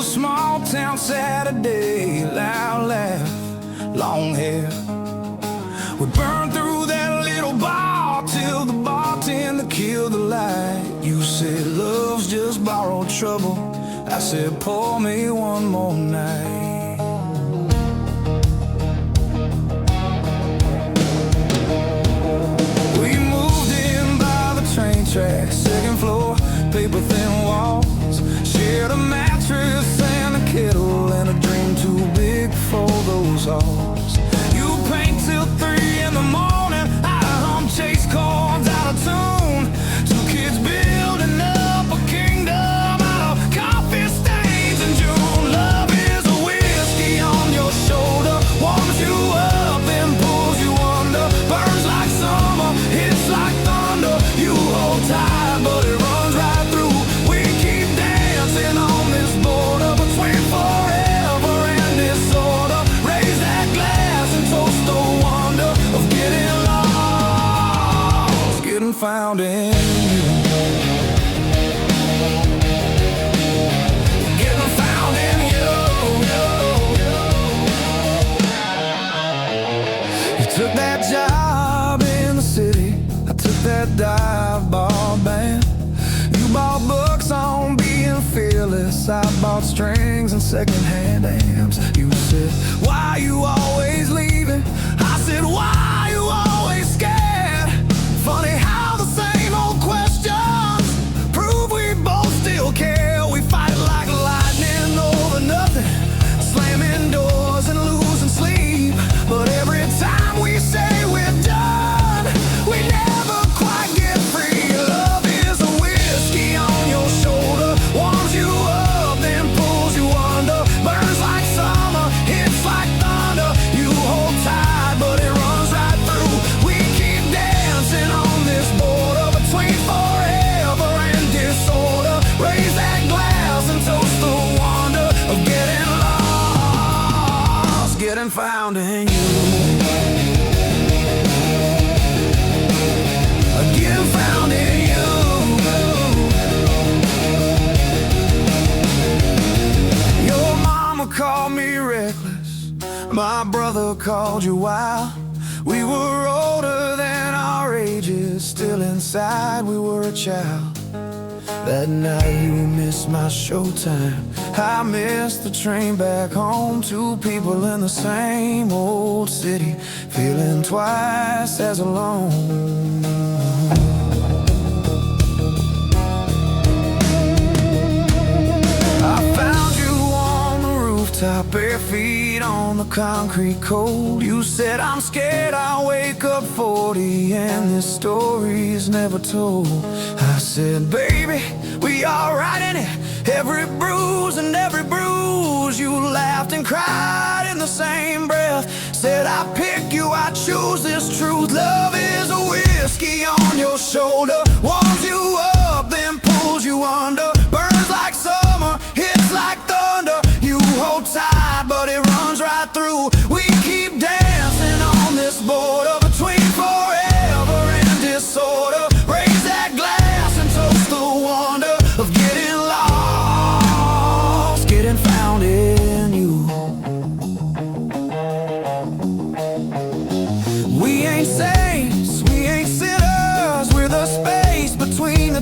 small town Saturday. Loud laugh, long hair. We burned through that little bar till the bartender killed the light. You said love's just borrowed trouble. I said pour me one more night. We moved in by the train tracks, second floor, paper thin walls. Shared a mattress and a kettle and a dream too big for those halls. You paint till 3 in the morning, I hum chase chords out of tune. Two kids building up a kingdom out of coffee stains in June. Love is a whiskey on your shoulder, warms you up and pulls you under. Burns like summer, hits like thunder. You hold tight but it runs right through. We keep dancing on this border between forever and disorder. Raise that glass and toast the wonder of getting lost, getting found in you. Getting found in you. You took that job in the city, I took that dive bar band. You bought books on being fearless, I bought strings and secondhand amps. You said, why you always leaving? I said, why you always scared? Funny how the same old questions prove we both still care. We fight like lightning over nothing, slamming doors and losing sleep. But every time we say we're done, we never quite get free. Love is a whiskey on your shoulder, warms you up then pulls you under. Burns like summer, hits like thunder. You hold tight but it runs right through. We keep dancing on this border between forever and disorder. Raise that glass and toast the wonder of getting lost, getting found in you. Getting found in you. Your mama called me reckless, my brother called you wild. We were older than our ages, still inside we were a child. That night you missed my showtime, I missed the train back home. Two people in the same old city, feeling twice as alone. Top bare feet on the concrete cold. You said I'm scared I'll wake up 40 and this story's never told. I said baby, we all right in it, every bruise and every bruise. You laughed and cried in the same breath, said I pick you, I choose this truth. Love is a whiskey on your shoulder, warms you up then pulls you under. Burns like summer, hits like thunder. You hold tight but it runs right through. We keep dancing on this border between forever and disorder. Raise that glass and toast the wonder of getting lost, getting found in you. We ain't saints, we ain't sinners, we're the space between the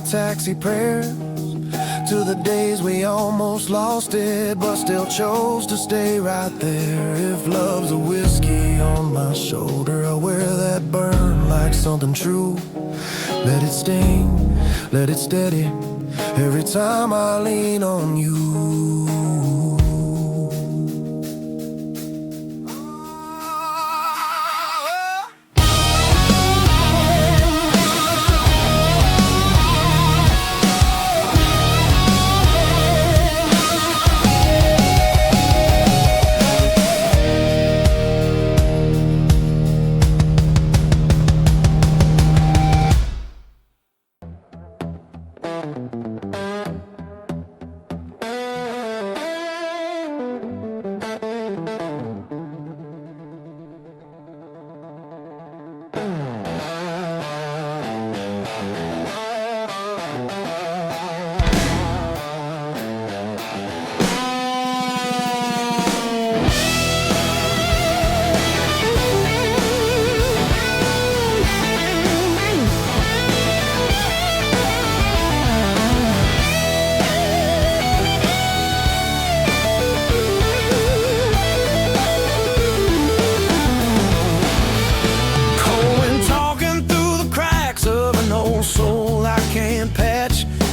taxi prayers to the days we almost lost it, but still chose to stay right there. If love's a whiskey on my shoulder, I'll wear that burn like something true. Let it sting, let it steady every time I lean on you.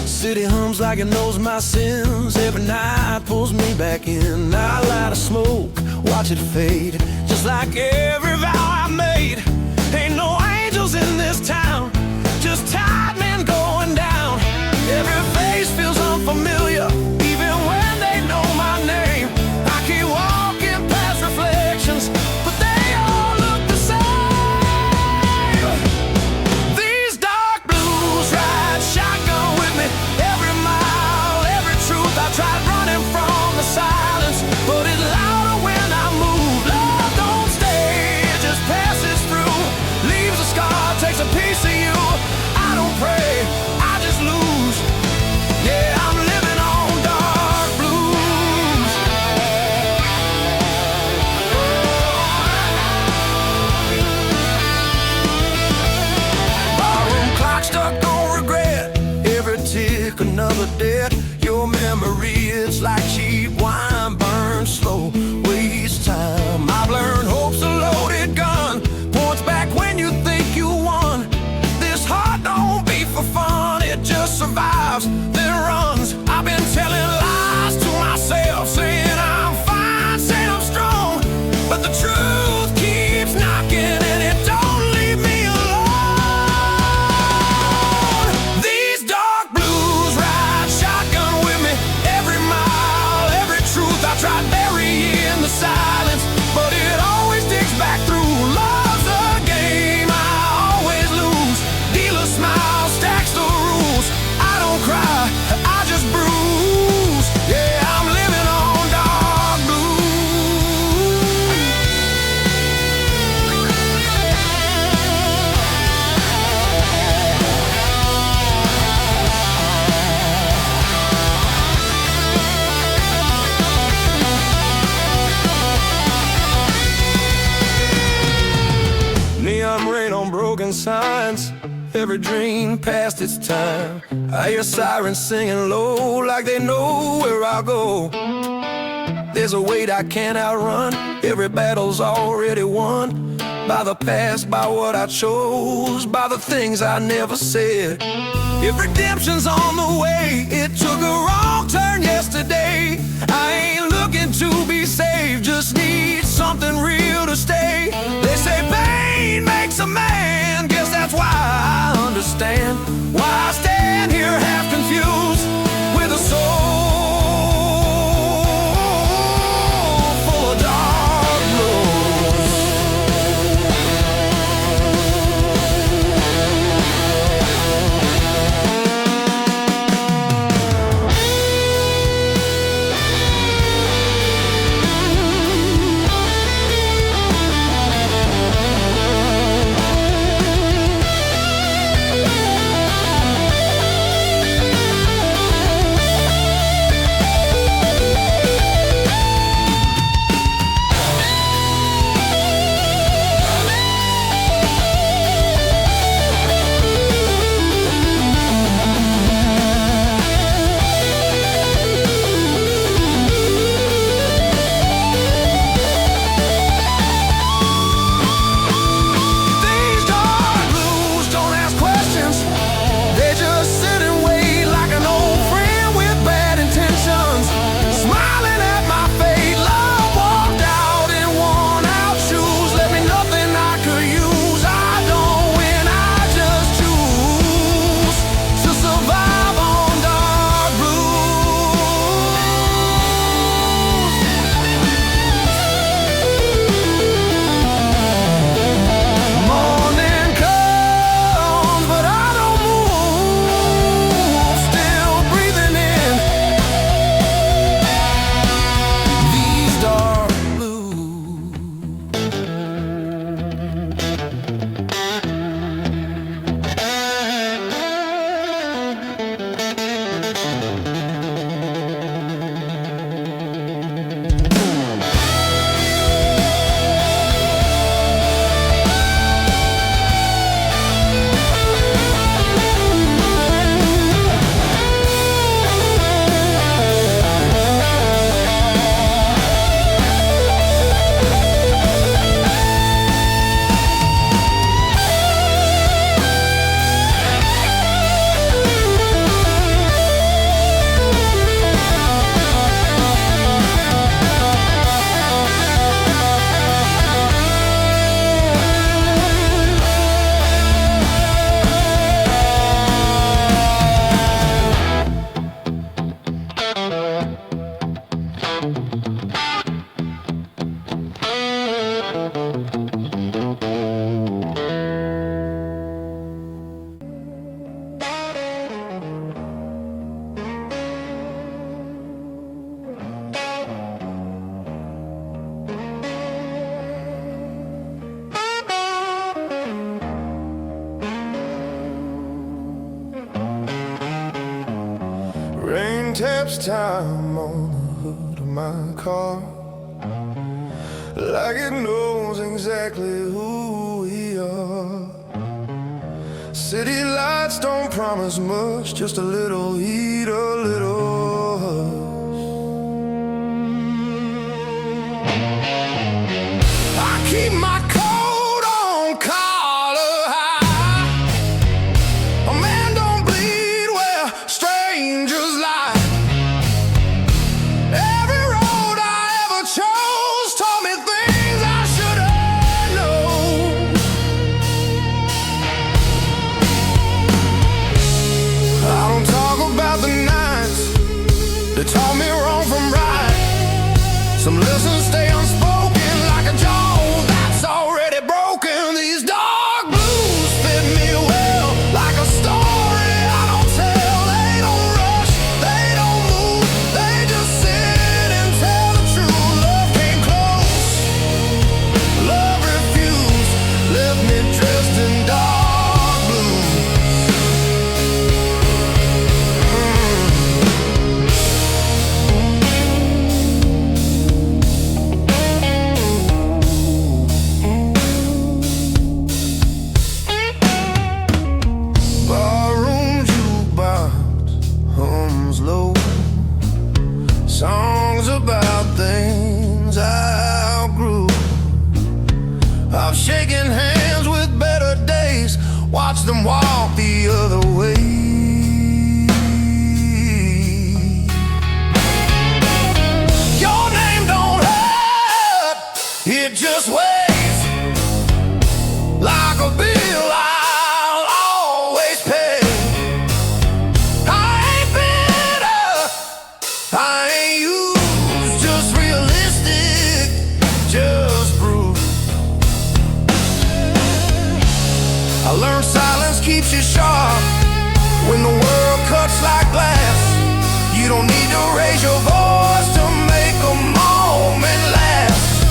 City hums like it knows my sins. Every night pulls me back in. I light a smoke, watch it fade, just like every vow I made. Ain't no angels in this town, just tired men going down. Every face feels unfamiliar, even when they know my name. I keep walking past reflections, but they all look the same. These dark blues ride shotgun with me. Every mile, every truth, I tried running from the silence, but it's louder when I move. Love don't stay, it just passes through. Leaves a scar, takes a piece of you. I don't pray, I just lose. Yeah, I'm living on dark blues. Barroom clock stuck on regret. Every tick another debt. Your memory, it's like cheap wine, burns slow, waste time. I've learned hope's a loaded gun, points back when you think you won. This heart don't beat for fun, it just survives, then runs. I've been telling lies to myself, saying I'm fine, saying I'm strong, but the truth keeps knocking and it don't leave me alone. These dark blues ride shotgun with me. Every mile, every truth, I tried burying the silence, but it always digs back through. Love's a game, I always lose. Dealer smile, stacks the rules. I don't cry, I just bruise. Yeah, I'm living on dark blues. Neon rain on broken signs, every dream past its time. I hear sirens singing low, like they know where I'll go. There's a weight I can't outrun, every battle's already won. By the past, by what I chose, by the things I never said. If redemption's on the way, it took a wrong turn yesterday. I ain't looking to be saved, just need something real to stay. They say pain makes a man, guess that's why I understand why I stand here half confused, with a soul full of dark blues. taps time on the hood of my car, like it knows exactly who we are. City lights don't promise much, just a little heat, a little hush. I keep my coat on collar high. A man don't bleed where strangers lie. Every road I ever chose taught me things I should have known. I don't talk about the nights that taught me wrong from right. Some lessons stay unspoken like a jaw that's already broken. These dark blues fit me well, like a story I don't tell. They don't rush, they don't move, they just sit and tell the truth. Love came close, love refused, left me dressed in dark blue. Barroom jukebox hums low, songs about things I outgrew. I've shaken hands with better days, watched them walk the other way. Your name don't hurt, it just weighs like a bill I'll always pay. I ain't bitter, I ain't used, just realistic, just proof. I learned silence keeps you sharp when the world cuts like glass. You don't need to raise your voice to make a moment last.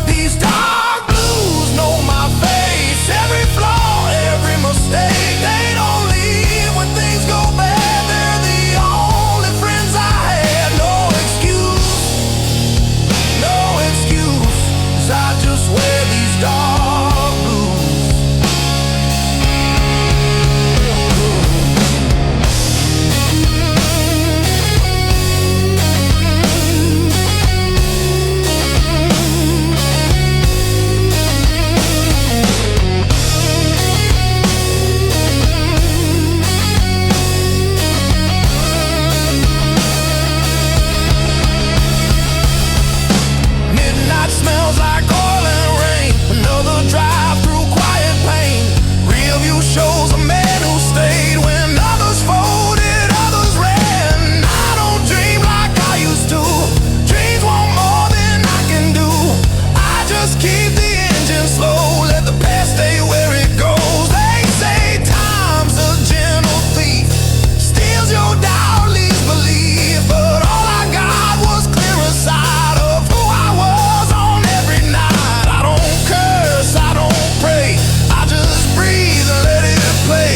These dark blues know my face, every flaw, every mistake. They don't leave when things go bad. They're the only friends I had. No excuse, no excuse, 'cause I just wear these dark blues. Midnight smells like oil and rain. Another drive through quiet pain. Real view shows a man who stayed when others folded, others ran. I don't dream like I used to. Dreams want more than I can do. I just keep the engine slow, let the past stay where it goes. They say time's a gentle thief, steals your doubt, leaves belief. But all I got was clearer side of who I was on every night. I don't curse, I don't pray, I just breathe and let it play.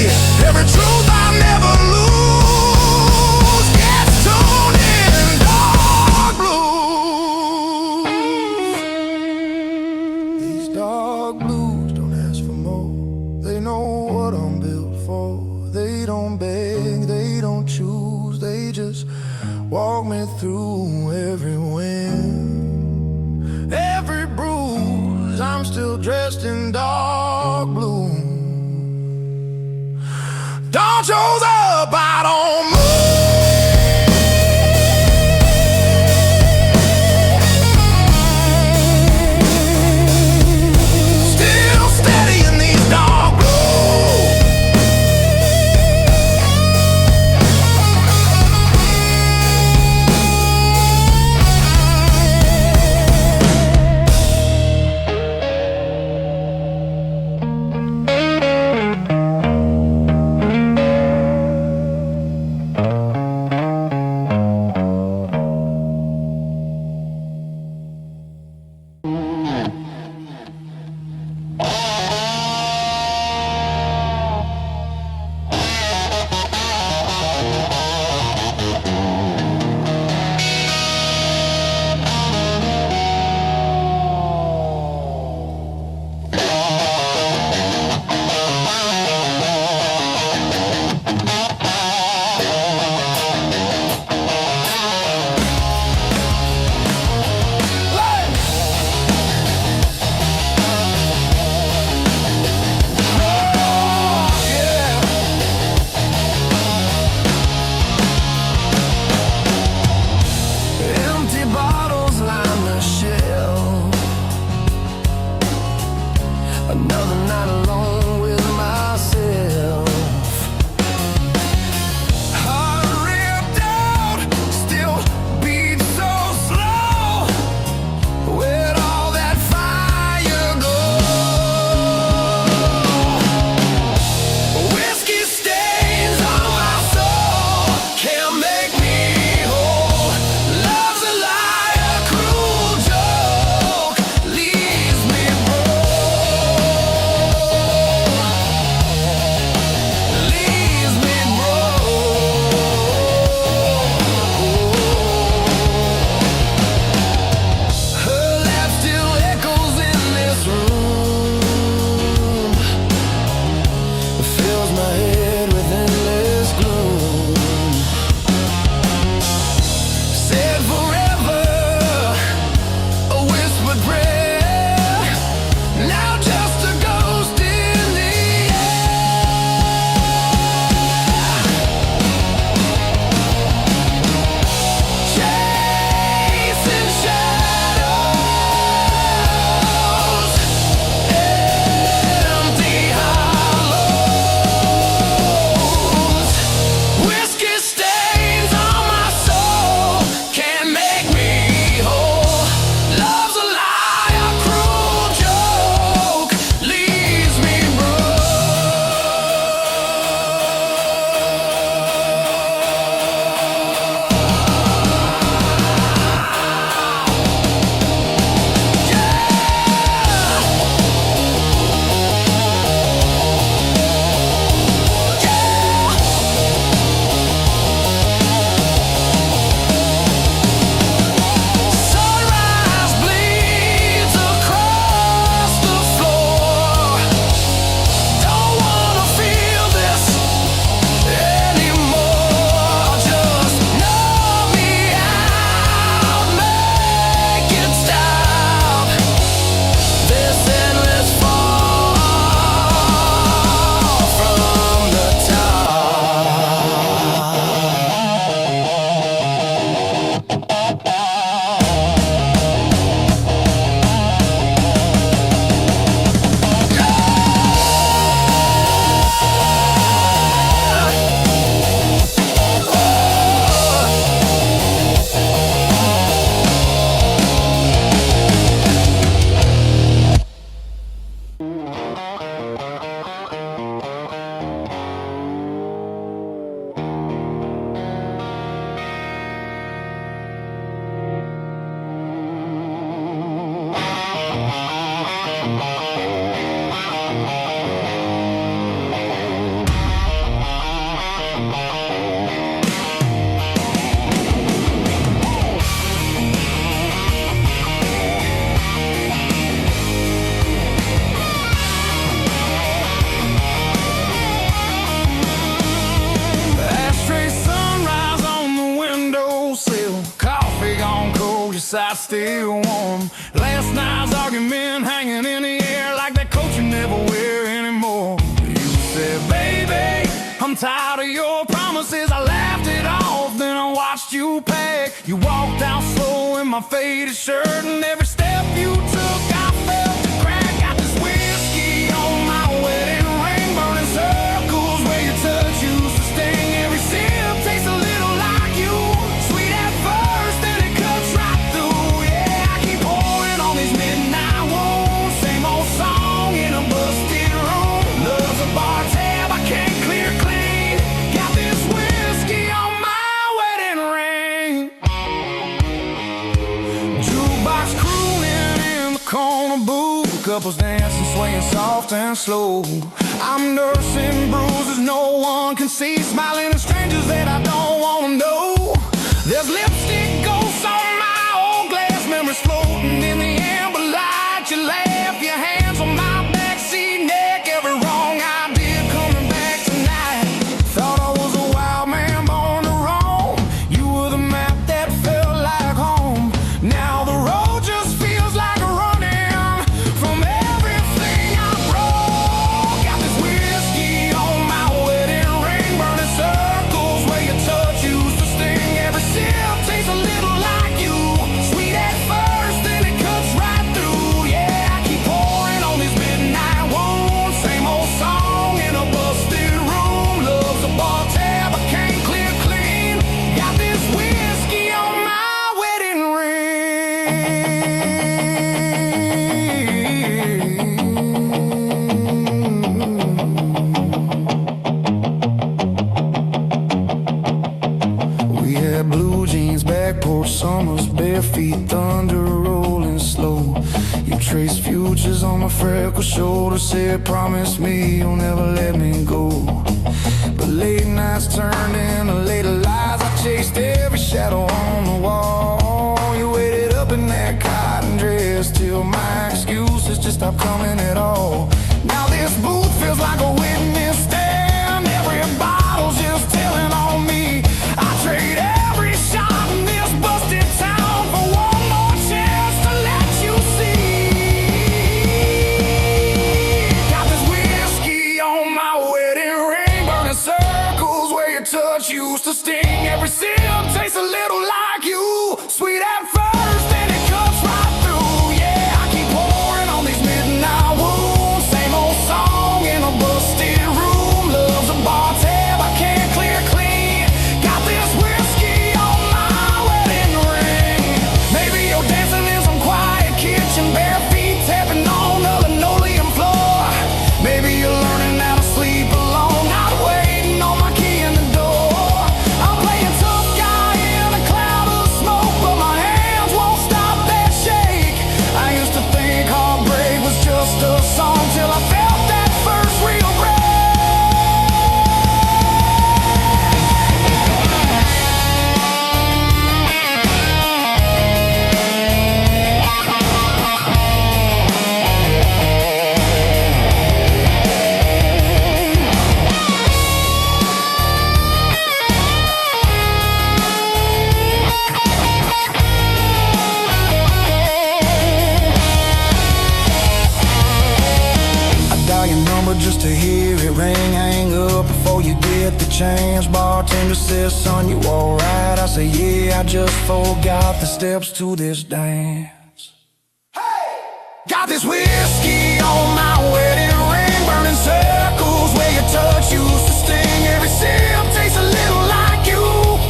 Every truth I never lose gets tuned in dark blues. These dark blues don't ask for more. They know what I'm built for. They don't beg, they don't choose. They just walk me through every wind, every bruise. I'm still dressed in dark blue. Dawn shows up, I don't move. Still steady in these dark blues. Side still warm. Last night's argument hanging in the air like that coat you never wear anymore. You said, baby, I'm tired of your promises. I laughed it off, then I watched you pack. You walked out slow in my faded shirt, and every step you took I felt the crack. Got this whiskey on my wedding ring, burning circles where your touch used to sting. Every sip tastes a little like you, sweet at first, then it cuts right. Couples dancing, swaying soft and slow. I'm nursing bruises no one can see, smiling at strangers that I don't wanna know. There's lipstick ghosts on my old glass, memories floating in the amber light. You laugh, your hands on my backseat neck, every wrong idea coming back tonight. Thought I was a wild man born to roam. You were the map that felt like home. Now the road just feels like a running from everything I broke. Got this whiskey on my wedding ring, burning circles where your touch used to sting. Every sip tastes a little like you, sweet at first, then it cuts right through. Yeah, I keep pouring on these midnight wounds. Same old song in a busted room. Love's a bar tab I can't clear clean. Got this whiskey on my wedding ring. We had blue jeans, back porch summers, bare feet, thunder rolling slow. You traced futures on my freckled shoulder, said promise me you'll never let me go. But late nights turned into later lies. I chased every shadow on the wall. You waited up in that cotton dress till my excuses just stopped coming at all. Now this booth feels like a witness stand. Every bottle's just telling on me. I trade every shot in this busted town for one more chance to let you see. Got this whiskey on my wedding ring, burning circles where your touch used to sting. Every sip tastes a little like you, sweet at first, then it cuts right through. Yeah, I keep pouring on these midnight wounds. Same old song in a busted room. Love's a bar tab I can't clear clean. Got this whiskey on my wedding ring. Maybe you're dancing in some quiet kitchen, bare feet tapping on the linoleum floor. Maybe you're learning how to sleep alone, not waiting on my key in the door. I'm playing tough guy in a cloud of smoke, but my hands won't stop that shake. I used to think heartbreak was just a song till I felt that first real break. I dial your number just to hear it ring. Hang up before you get the chance. Bartender says, son, you alright? I say, yeah, I just forgot the steps to this dance. Got this whiskey on my wedding ring, burning circles where your touch used to sting. Every sip tastes a little like you,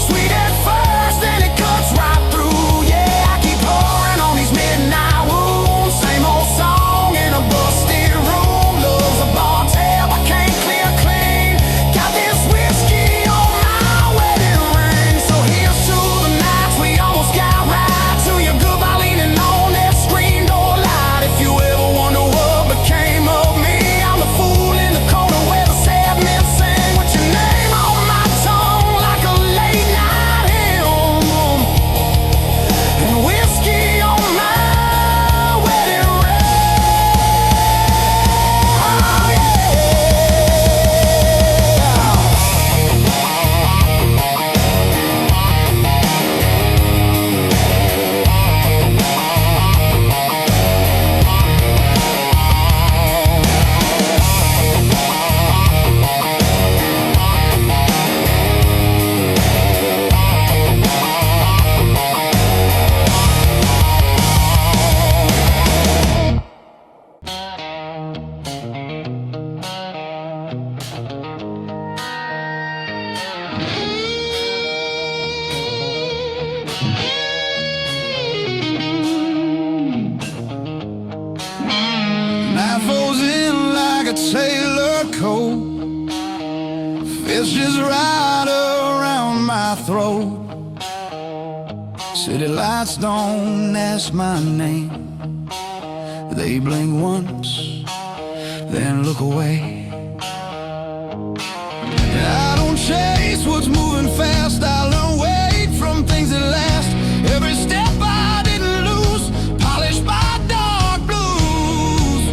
sweet at first, then it cuts right through. Yeah, I keep pouring on these midnight wounds. Same old song in a busted room. Love's a bar tab I can't clear clean. Got this whiskey on my wedding ring. So here's to the nights we almost got right, to your goodbye leaning on that screen door light. If you ever wonder what a tailor coat, fist just right around my throat. City lights don't ask my name, they blink once, then look away. I don't chase what's moving fast, I learn wait from things that last. Every step I didn't lose, polished by dark blues.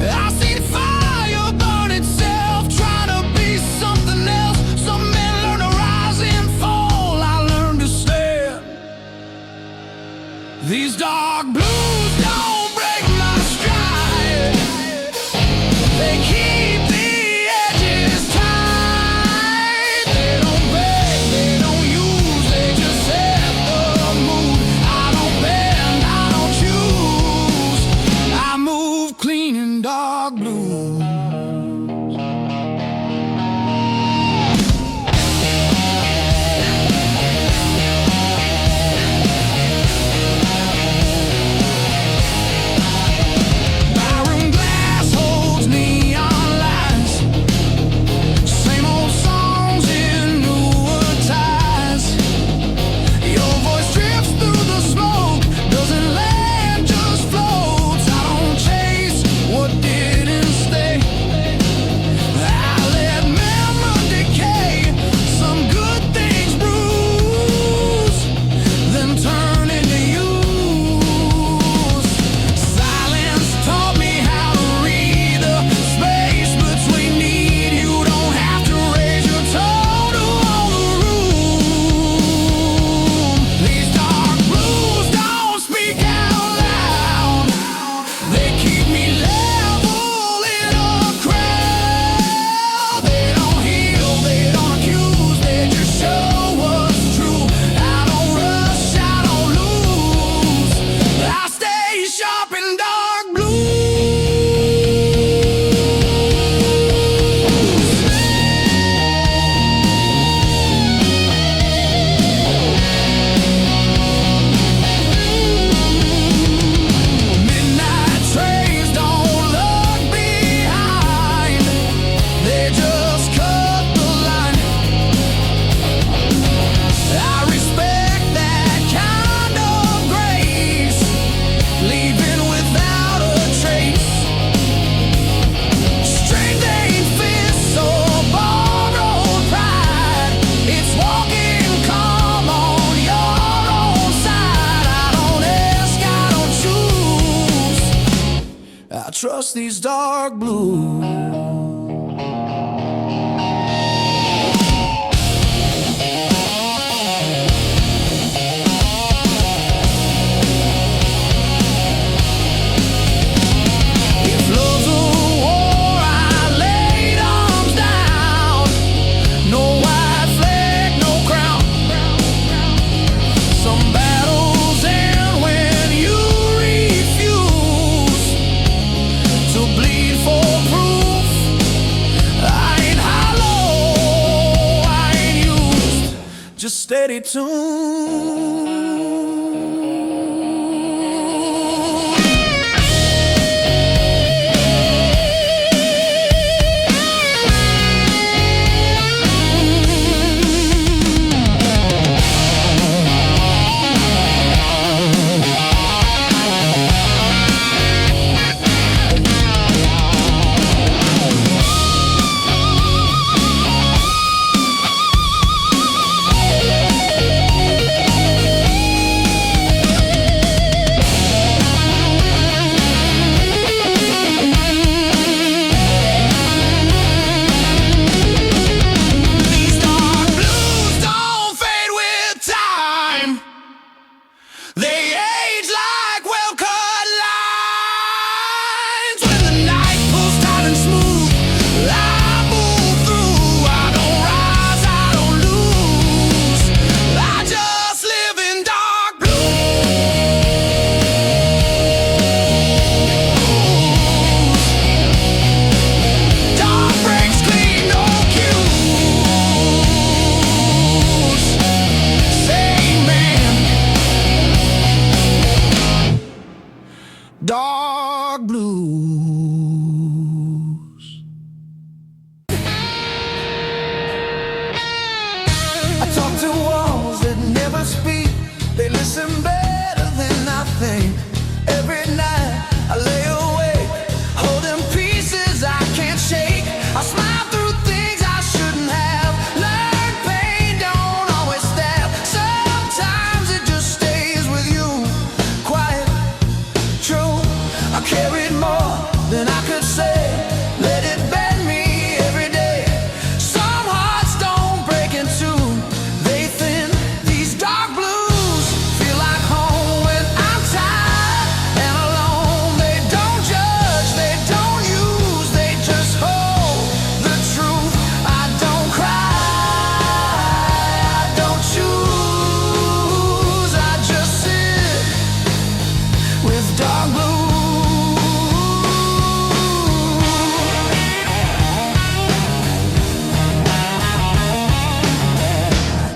I see the fire burn itself, trying to be something else. Some men learn to rise and fall, I learned to stand. These dark blues don't break my stride, they keep the edges tight. They don't beg, they don't use, they just set the mood. I don't bend, I don't choose, I move clean in dark blues. Barroom glass holds neon lights, same old songs in newer ties. Your voice drifts through the smoke, doesn't land, just floats. I don't chase what didn't stay, I let memory decay. Some good things bruise, then turn into use. Silence taught me how to read the space between need. You don't have to raise your tone to hold the room. These dark blues don't speak out loud, they keep me level in a crowd. They don't heal, they don't accuse, they just show what's true. I don't rush, I don't lose, I stay sharp in dark blues. Midnight trains don't look behind, they just cut the line. I respect that kind of grace, leaving without a trace. Strength ain't fists or borrowed pride, it's walking calm on your own side. I don't ask, I don't choose, I trust these dark blues. If love's a war, I laid arms down. No white flag, no crown. Some battles end when you refuse to bleed for proof. I ain't hollow, I ain't used, just steady tune. listen better than I think. Every night I lay awake, holding pieces I can't shake. I smile through things I shouldn't have. Learned pain don't always stab. Sometimes it just stays with you. Quiet, true. I carried more than I could say. Let it bend me every day. Some hearts don't break in two. They thin. These dark blues feel like home when I'm tired and alone. They don't judge, they don't use, they just hold the truth. I don't cry, I don't choose. I just sit with dark blues.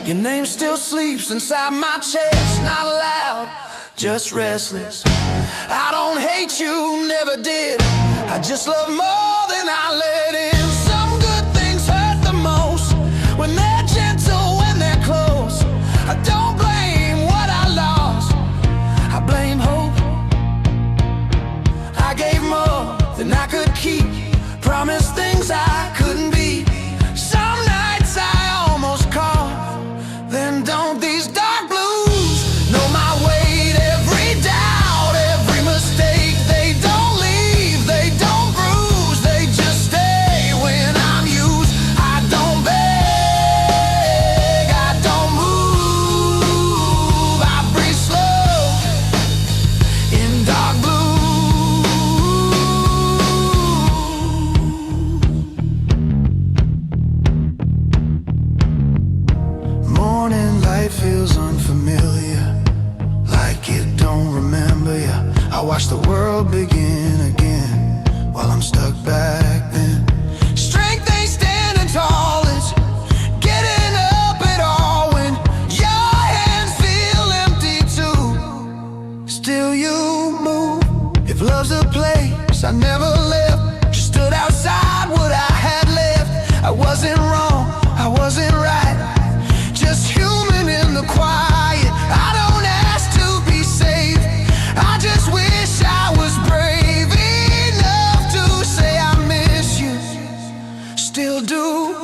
Your name still sleeps inside my chest, not loud, just restless. I don't hate you, never did. I just love more than I let in. Some good things hurt the most when they're gentle, when they're close. I don't blame what I lost, I blame hope. I gave more than I could keep, promised things I couldn't be. Some nights I almost call. Then don't these dark blues know my weight? Every doubt, every mistake. They don't leave, they don't bruise, they just stay when I'm used. I don't beg, I don't move. I breathe slow in dark blue. Morning light feels unfamiliar, like it don't remember ya. I watch the world begin again while I'm stuck back then. Strength ain't standing tall, it's getting up at all when your hands feel empty too. Still you move. If love's a place I never left, just stood outside what I had left. I wasn't wrong, I wasn't right, just human in the quiet. I don't ask to be saved, I just wish I was brave enough to say I miss you, still do.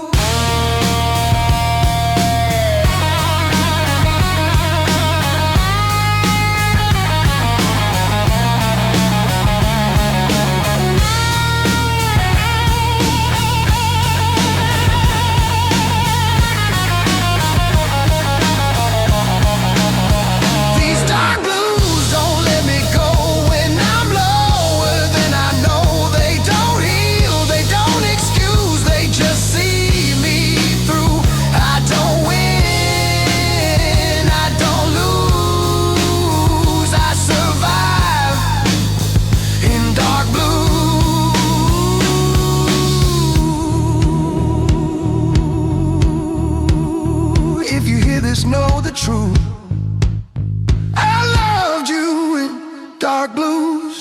These dark blues don't let me go when I'm lower than I know. They don't heal, they don't excuse, they just see me through. I don't win, I don't lose, I survive in dark blue. If you hear this, know the truth. I loved you in dark blues.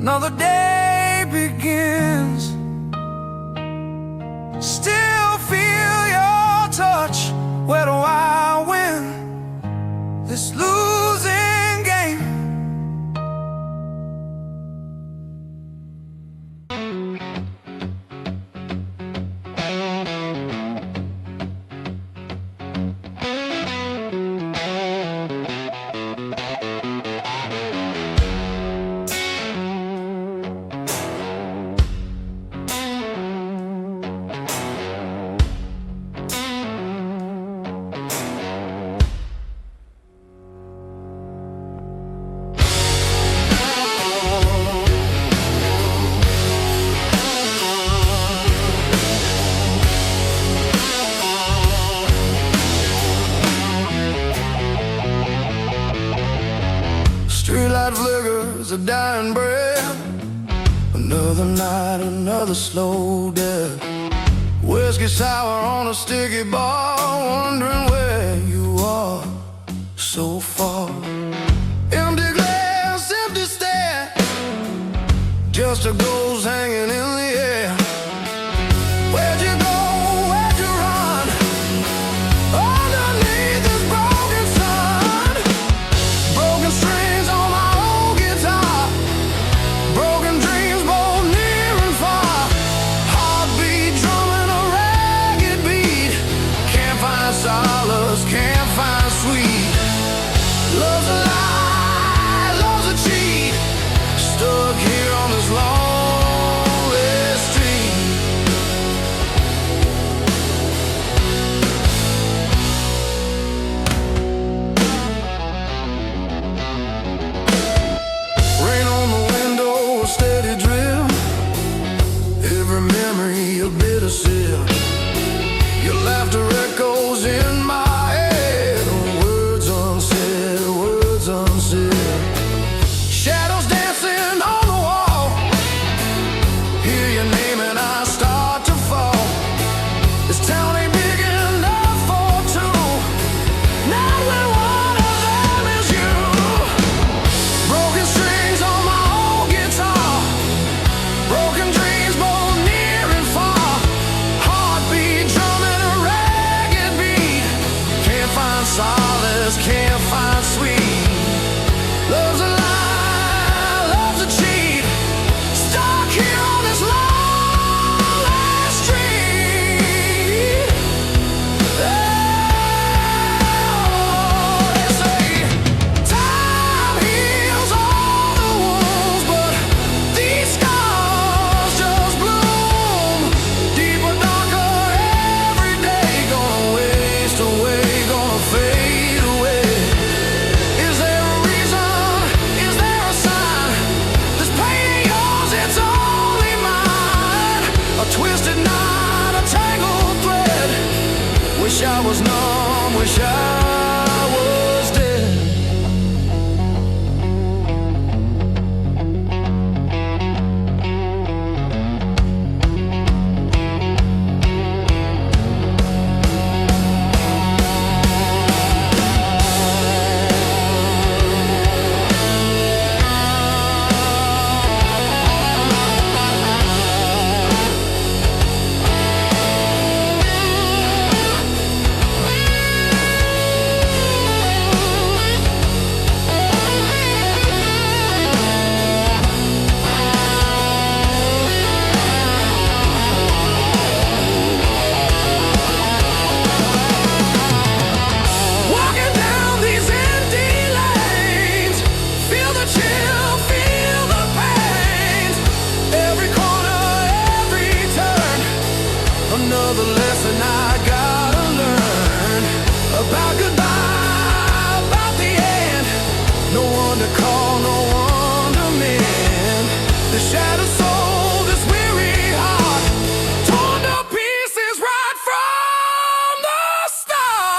another day begins. Still feel your touch. Where do I win this losing game? Streetlight flickers, a dying breath. Another night, another slow death. Whiskey sour on a sticky bar, wondering where you are so far. Empty glass, empty stare, just a ghost hanging in the air. Where'd you go? Where'd you run? Underneath this broken sun. Broken strings on my old guitar. Broken dreams both near and far. Heartbeat drumming a ragged beat. Can't find solace, can't find sweet. Love's a lie, love's a cheat. Stuck here on this lonely street. Rain on the window, a steady drip. Every memory a bitter sip. Your laughter echoes in my head. Words unsaid, words unsaid. Shadows dancing on the wall. Hear your name and I start to fall. This town ain't big enough for two. Not when one of them is you. Broken strings on my old guitar. Broken dreams both near and far. Heartbeat drumming a ragged beat. Can't find solace, can't find sweet. Love's a lie, love's a cheat. Stuck here on this lonely street. Oh, they say time heals all the wounds, but these scars just bloom deeper, darker every day. Gonna waste away, gonna fade away. Is there a reason? Is there a sign? This pain ain't yours, it's only mine. A twisted knot, a tangled thread. Wish I was numb, wish I was dead. Walking down these empty lanes, feel the chill, feel the pain. Every corner, every turn, another lesson I gotta learn. About goodbye, about the end. No one to call, no one to mend. The shattered soul, this weary heart, torn to pieces right from the start.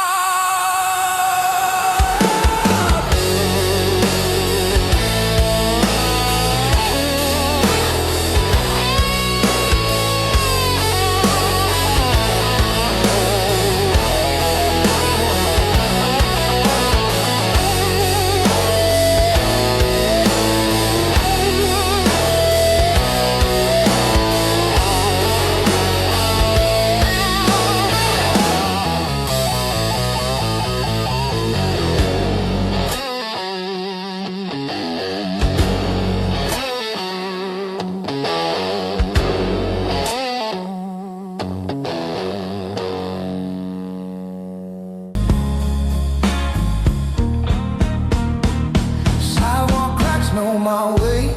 on my way.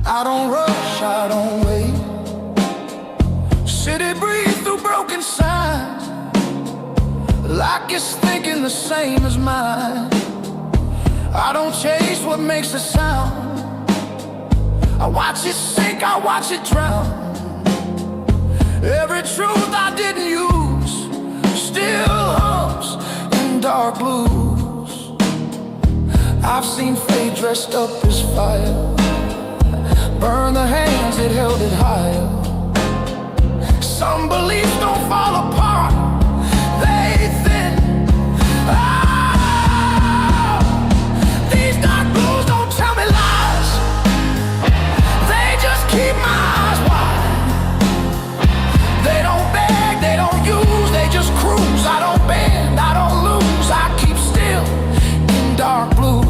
I don't rush, I don't wait. City breathe through broken signs, like it's thinking the same as mine. I don't chase what makes a sound, I watch it sink, I watch it drown. Every truth I didn't use still hums in dark blues. I've seen fate dressed up as fire, burn the hands that held it higher. Some beliefs don't fall apart, they thin. Oh, these dark blues don't tell me lies, they just keep my eyes wide. They don't beg, they don't use, they just cruise. I don't bend, I don't lose, I keep still in dark blues.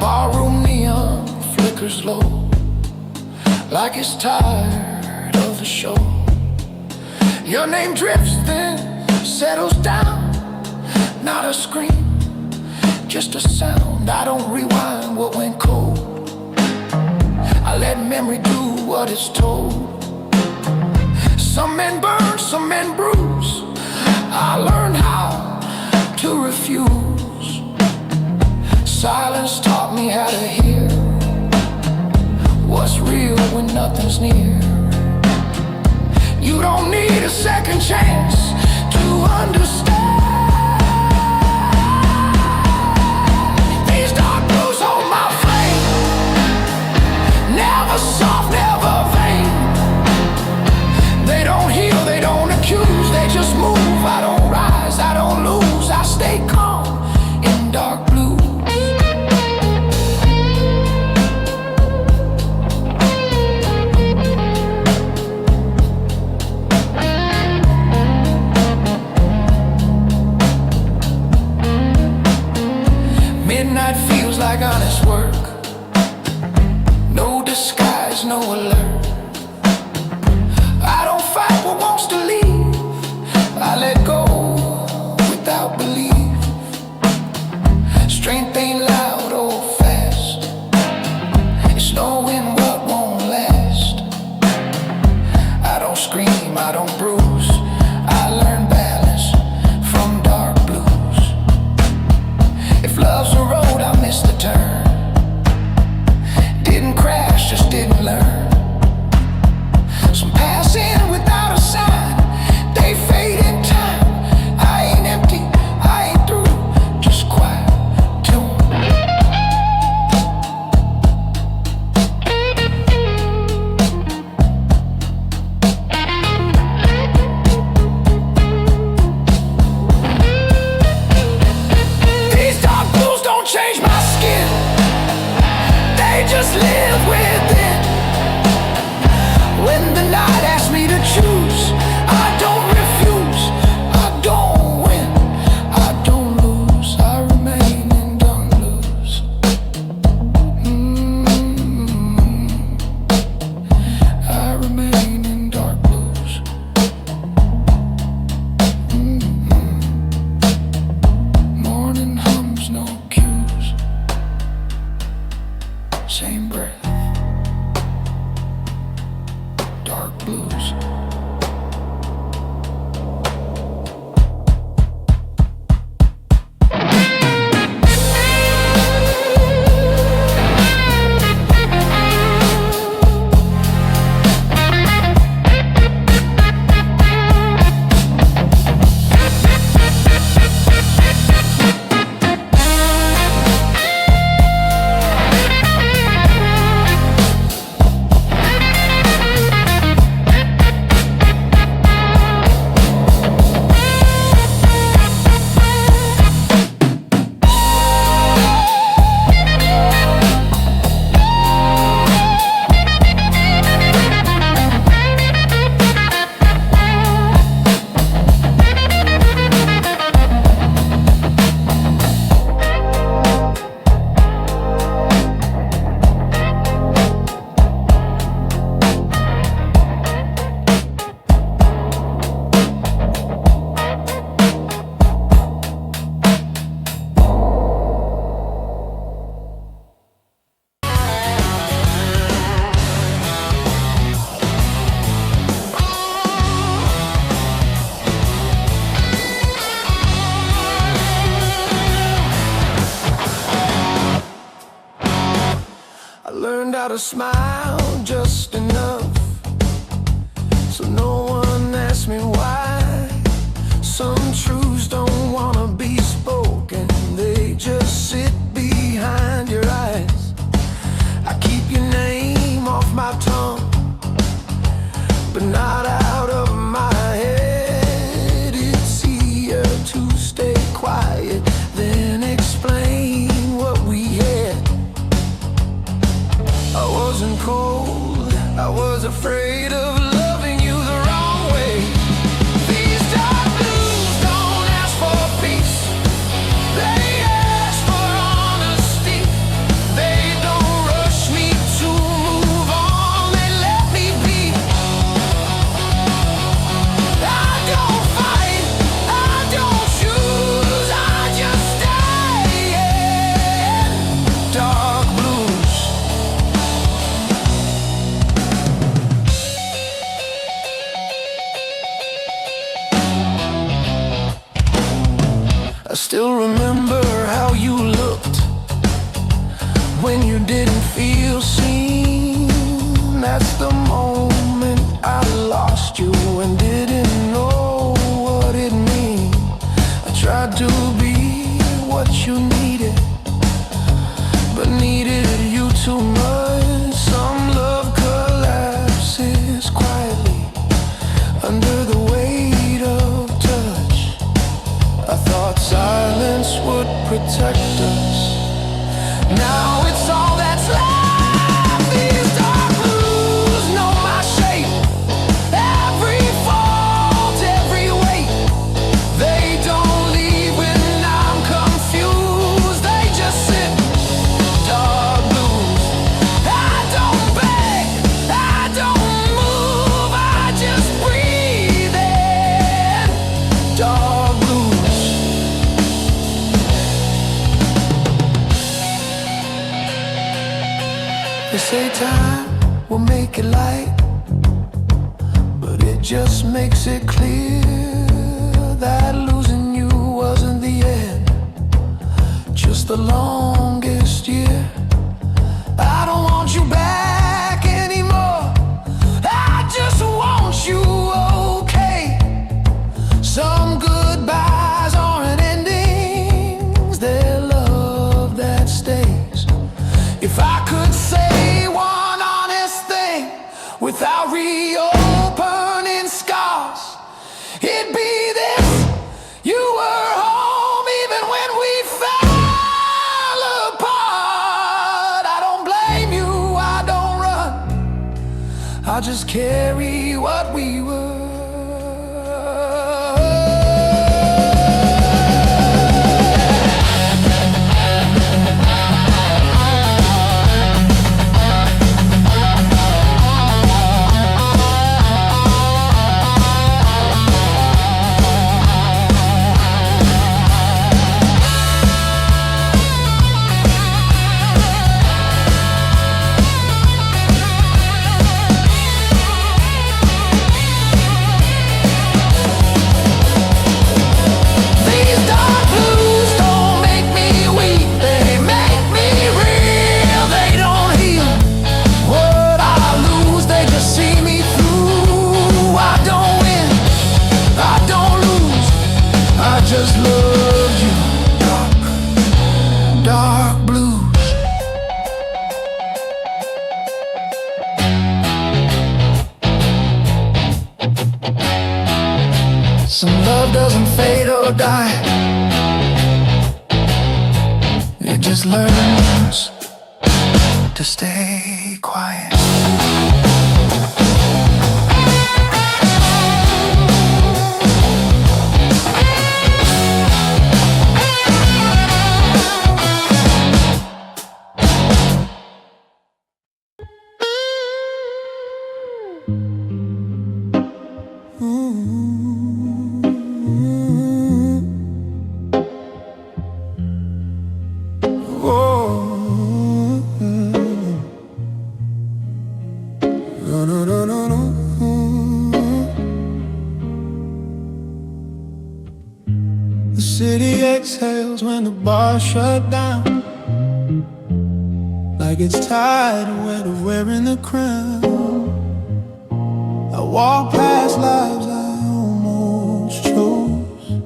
Barroom neon flickers low, like it's tired of the show. Your name drifts then settles down, not a scream, just a sound. I don't rewind what went cold, I let memory do what it's told. Some men burn, some men bruise, I learned how to refuse. Silence taught me how to hear what's real when nothing's near. You don't need a second chance to understand. These dark blues hold my flame, never soft, never vain. They don't heal, they don't accuse, they just move. I don't rise, I don't lose, I stay calm in dark blue. Midnight feels like honest work, no disguise, no alert. I don't fight what wants to leave, I let go without belief. Strength ain't loud or fast, it's knowing what won't last. I don't scream, I don't bruise, I learn balance from dark blues. If love's a road, I missed the turn, didn't crash, just didn't learn. Some pass in without a sign, they fade in time. I ain't empty, I ain't through, just quiet tune. These dark blues don't change my skin, I learned how to smile just enough so no one asks me why. Some truths don't wanna be spoken, they just sit behind your eyes. I keep your name off my tongue, but not out of my head. It's easier to stay quiet than explain what we had. I wasn't cold, I was afraid of loving you the wrong way. These dark blues don't ask for peace, they ask for honesty. They don't rush me to move on, they let me be. I don't fight, I don't choose, I just stay in dark blues. I still remember how you looked when you didn't feel seen. That's the moment I lost you and didn't know what it meant. I tried to be what you needed, but needed you too much. Some love collapses quietly under the weight of touch. I thought silence would protect us. Now it's all that's left. These dark blues know my shape, every fault, every weight. They don't leave when I'm confused, they just sit. Dark blues. I don't beg, I don't move, I just breathe in. Dark blues. They say time will make it light, but it just makes it clear that losing you wasn't the end, just the longest year. I don't want you back anymore, I just want you okay. Some goodbyes aren't endings, they're love that stays. If I could say one honest thing without reopening scars, it'd be this: you were home even when we fell apart. I don't blame you, I don't run, I just carry what we were. Just love you, dark, dark blues. Some love doesn't fade or die, it just learns to stay quiet. The city exhales when the bar shut down, like gets tired of wearing the crown. I walk past lives I almost chose.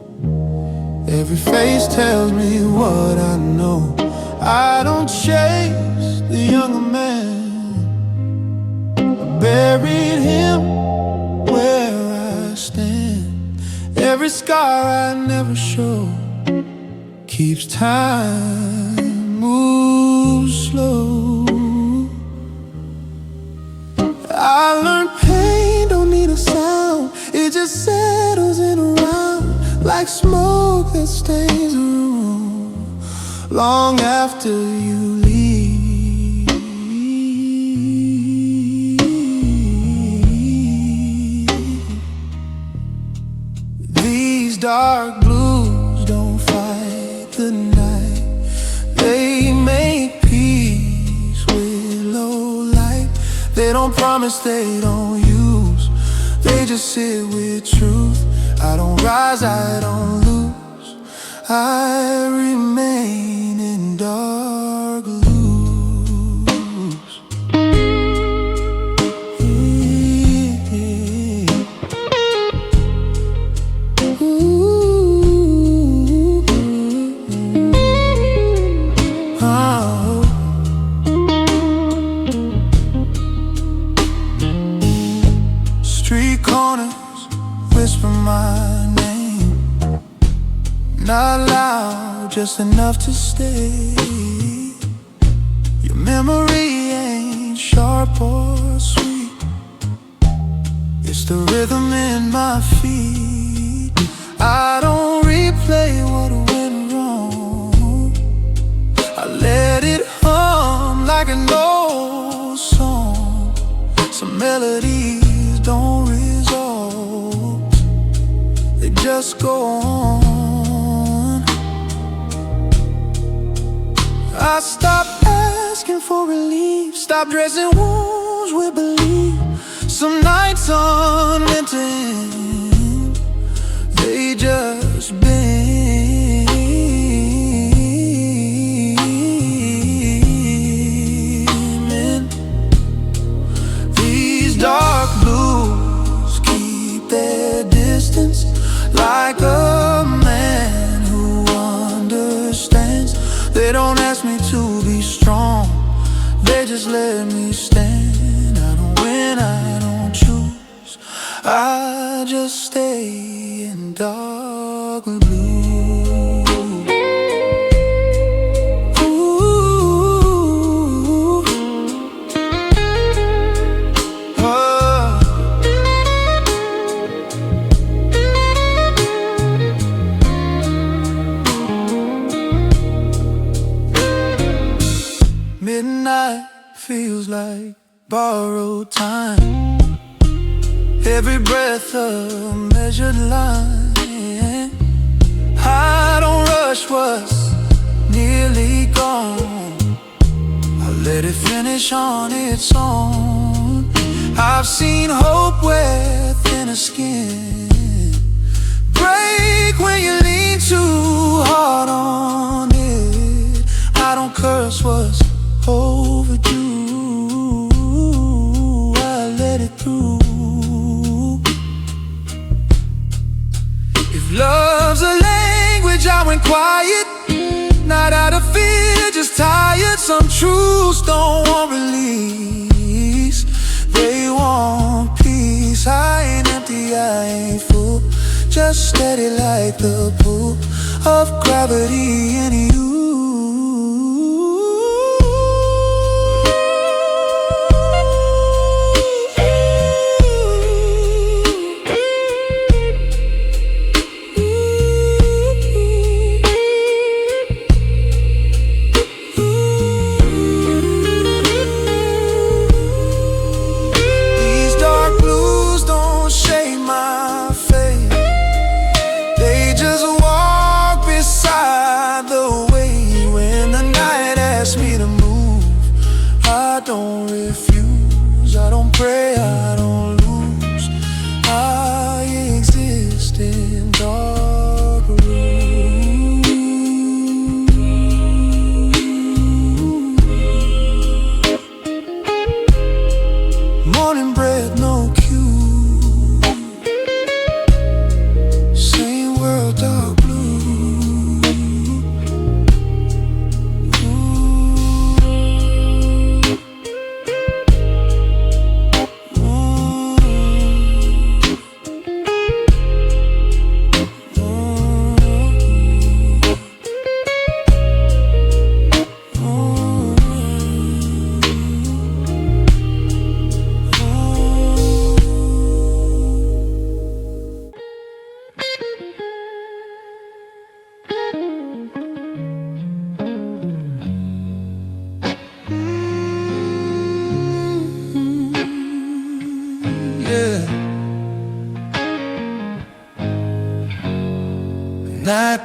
Every face tells me what I know. I don't chase the younger man. I buried him where I stand. Every scar I never show keeps time move slow. I learned pain don't need a sound. It just settles in around like smoke that stays around long after you leave. These dark blues don't fight the night. They make peace with low light. They don't promise, they don't use. They just sit with truth. I don't rise, I don't lose. I remain in dark blues. Street corners whisper my name, not loud, just enough to stay. Your memory ain't sharp or sweet. It's the rhythm in my feet. I don't replay what went wrong. I let it hum like an old song. Some melodies don't resolve, they just go on. I stopped asking for relief, stopped dressing wounds with belief. Some nights aren't meant to end, they just been. These dark blues keep their distance, like a man who understands. They don't ask me to be strong, they just let me stand. I don't win, I don't choose, I just stay in dark blue. Midnight feels like borrowed time, every breath a measured line. I don't rush what's nearly gone, I let it finish on its own. I've seen hope wear thinner skin, break when you lean too hard on it. I don't curse what's overdue, I let it through. If love's a language, I went quiet, not out of fear, just tired. Some truths don't want release, they want peace. I ain't empty, I ain't full, just steady like the pull of gravity in you.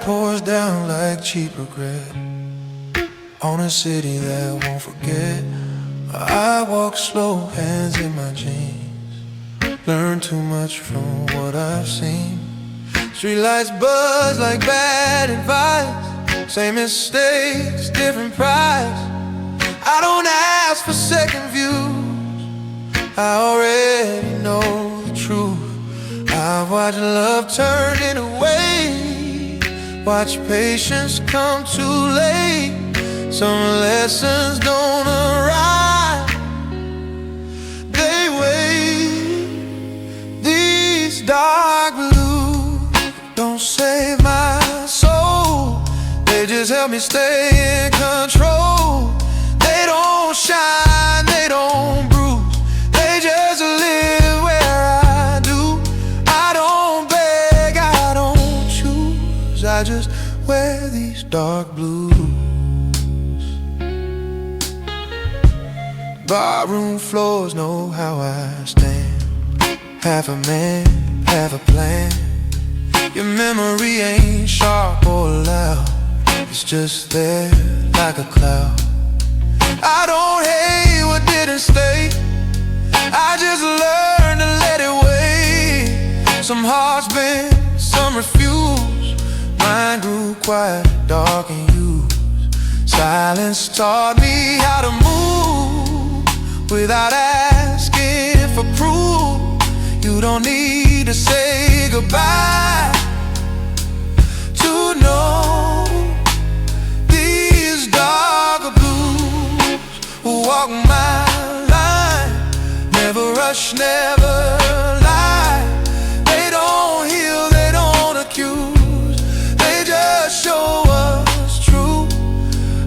pours down like cheap regret on a city that won't forget. I walk slow, hands in my jeans. Learn too much from what I've seen. Streetlights buzz like bad advice. Same mistakes, different price. I don't ask for second views. I already know the truth. I've watched love turn into waste. Watch patience come too late. Some lessons don't arrive, they wait. These dark blues don't save my soul. They just help me stay in control. They don't shine, they don't bruise. They just live where I do. I don't beg, I don't choose. I just wear these dark blues. Barroom floors know how I stand. Half a man, half a plan. Your memory ain't sharp or loud. It's just there like a cloud. I don't hate what didn't stay. I just learned to let it wait. Some hearts bend, some refuse. Mine grew quiet, dark and used. Silence taught me how to move without asking for proof. You don't need to say goodbye to know these darker blues will walk my line. Never rush, never lie. They don't heal, they don't accuse. They just show us true.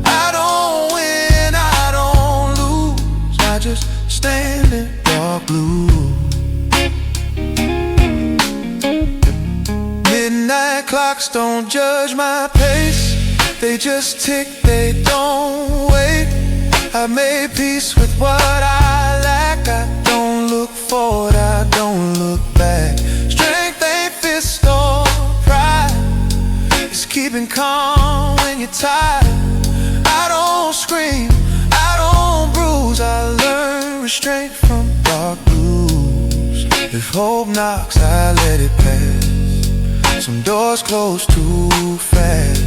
I don't win, I don't lose. I just stand in dark blue. Midnight clocks don't judge my pace. They just tick, they don't wait. I made peace with what I lack. I don't look forward, I don't look back. Strength ain't fist or pride. It's keeping calm when you're tired. I don't scream, I don't bruise. I learn restraint from dark blues. If hope knocks, I let it pass. Some doors close too fast.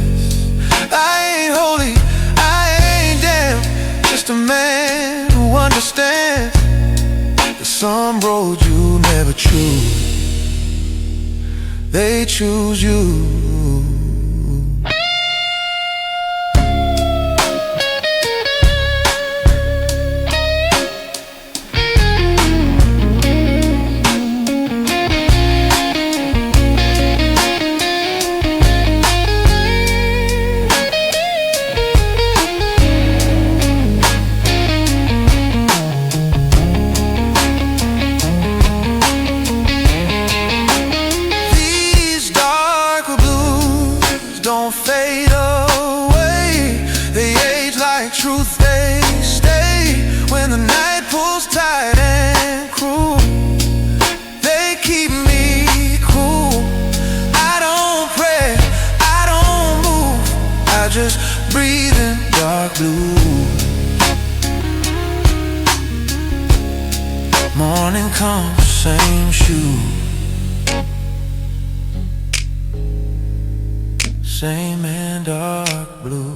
I ain't holy, I ain't damn. Just a man who understands that some roads you never choose, they choose you. Truth, they stay when the night pulls tight and cruel. They keep me cool. I don't pray, I don't move. I just breathe in dark blue. Morning comes, same shoe, same and dark blue.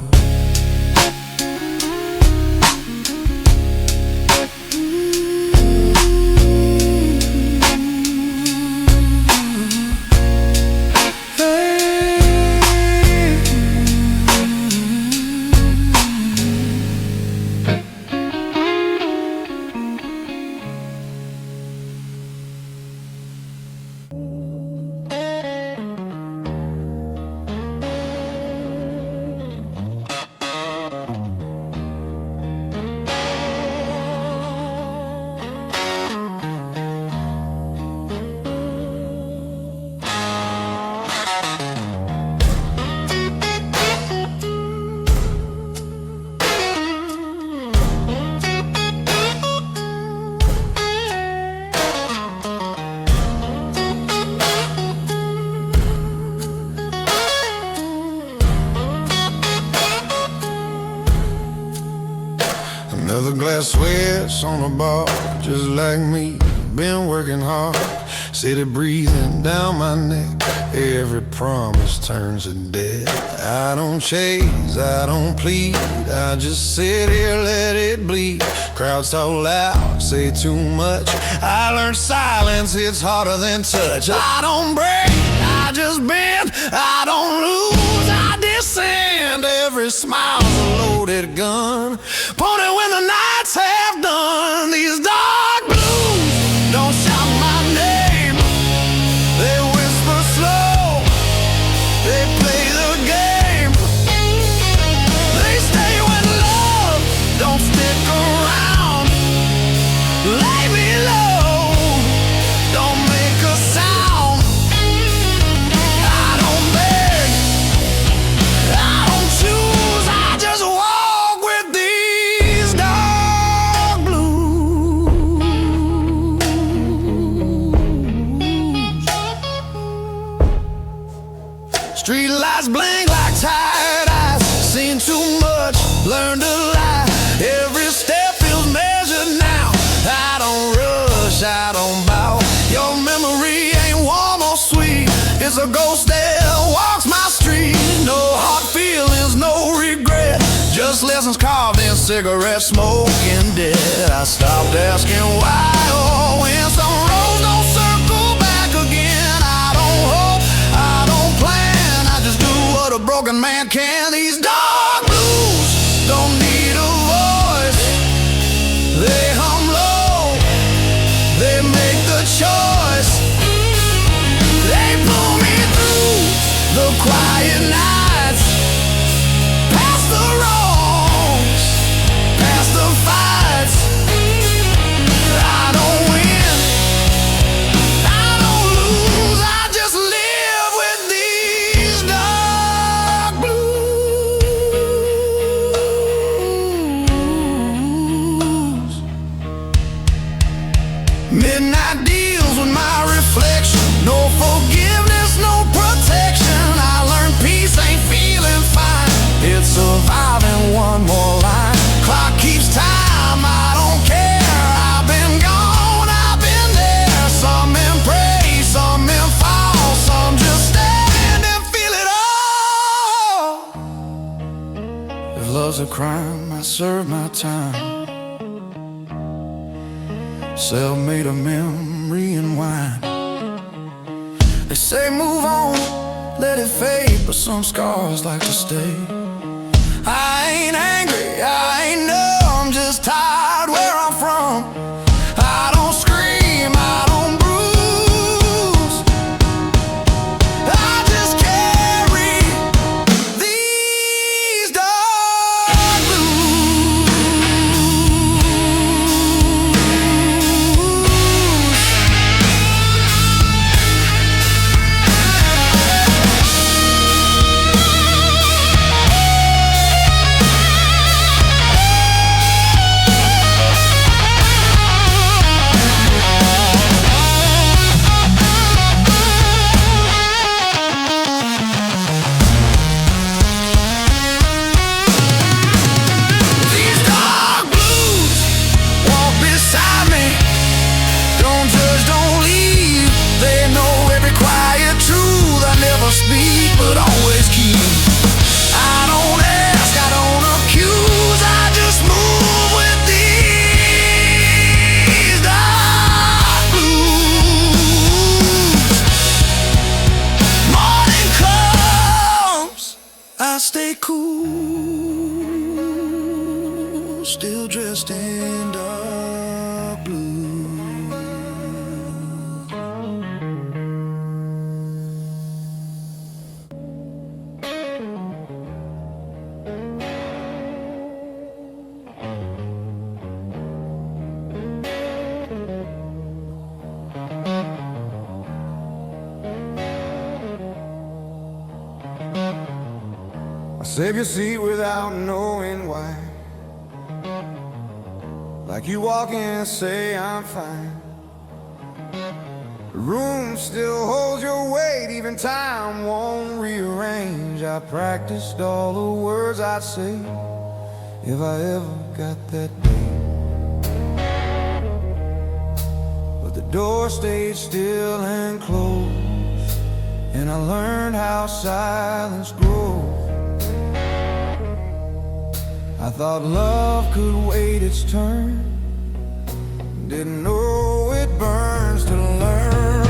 Another glass sweats on the bar, just like me, been working hard. City breathing down my neck, every promise turns to dead. I don't chase, I don't plead, I just sit here, let it bleed. Crowds talk loud, say too much, I learned silence, it's harder than touch. I don't break, I just bend, I don't lose, I descend. Every smile's a loaded gun, pointed when the nights have done. These dark blues don't shout my name, they whisper slow, they play the game. They stay when love don't stick around. Lay me low, don't make a sound. I don't beg, I don't choose, I just walk with these dark blues. Street lights blink like tired eyes, seen too much, learned to lie. Every step feels measured now, I don't rush, I don't bow. Your memory ain't warm or sweet, it's a ghost that walks my street. No hard feelings, no regret, just lessons carved in cigarette smoke and dead. I stopped asking why or when, some roads don't circle back again. I don't hope, I don't plan, I just do what a broken man can. These dark blues don't need a voice, they hum low, they make the choice. They pull me through the quiet nights, past the wrongs, past the fights. I don't win, I don't lose, I just live with these dark blues. Midnight deals with my reflection, no forgiveness, no protection. I learned peace ain't feeling fine, it's surviving one more line. Clock keeps time, I don't care. I've been gone, I've been there. Some in praise, some in fall, some just stand and feel it all. If love's a crime, I serve my time. Self-made a memory and wine. They say move on, let it fade, but some scars like to stay. I ain't angry, I ain't numb, just tired where I'm from. I don't scream, I don't bruise, I just carry these dark blues. These dark blues walk beside me, don't judge, don't leave. They know every quiet truth I never speak, but always keep. I don't ask, I don't accuse, I just move with these dark blues. Morning comes, I stay cool, still dressed in dark blue. I save your seat without knowing why, like you walk in and say I'm fine. The room still holds your weight, even time won't rearrange. I practiced all the words I'd say if I ever got that day. But the door stayed still and closed, and I learned how silence grows. I thought love could wait its turn, didn't know it burns to learn.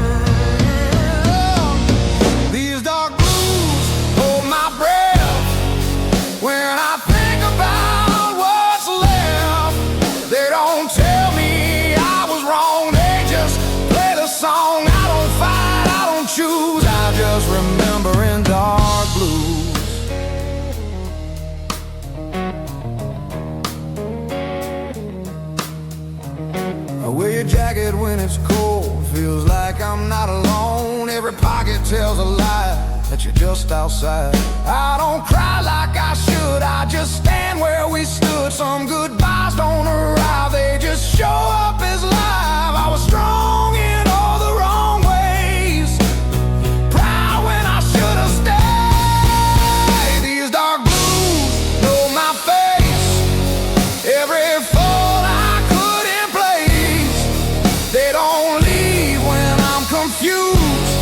These dark blues hold my breath when I think about what's left. They don't tell me I was wrong, they just play the song. I don't fight, I don't choose, I just remember in dark blues. I wear your jacket when it's cold, feels like I'm not alone. Every pocket tells a lie that you're just outside. I don't cry like I should, I just stand where we stood. Some goodbyes don't arrive, they just show up as live. I was strong in all the wrong ways, proud when I should have stayed. These dark blues know my face, every fault I could in place. They don't leave when I'm confused,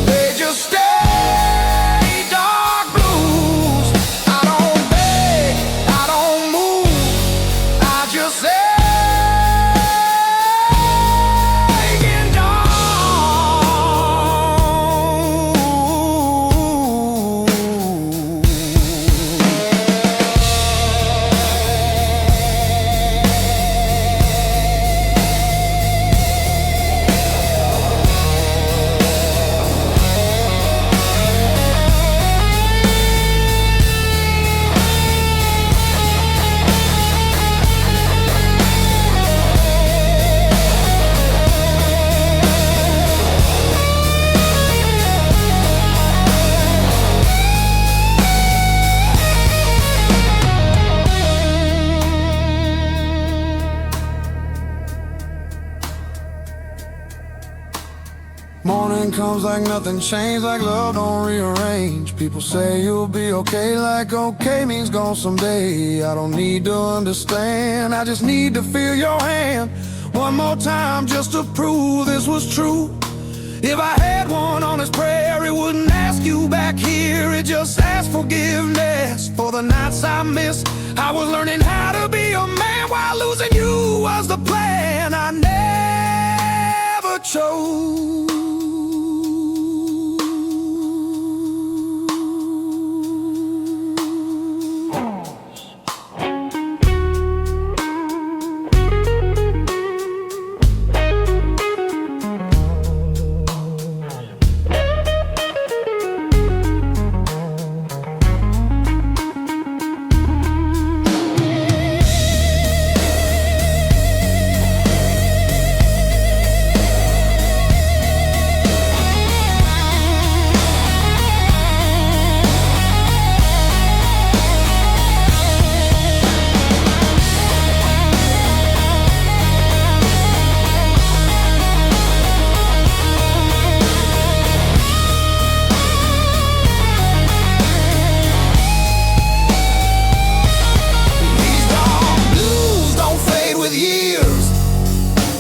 they just stay. Dark blues, I don't beg, I don't move, I just say morning comes like nothing changed, like love don't rearrange. People say you'll be okay, like okay means gone someday. I don't need to understand, I just need to feel your hand one more time just to prove this was true. If I had one on this prayer, it wouldn't ask you back here, it just asked forgiveness for the nights I missed. I was learning how to be a man while losing you was the plan I never chose.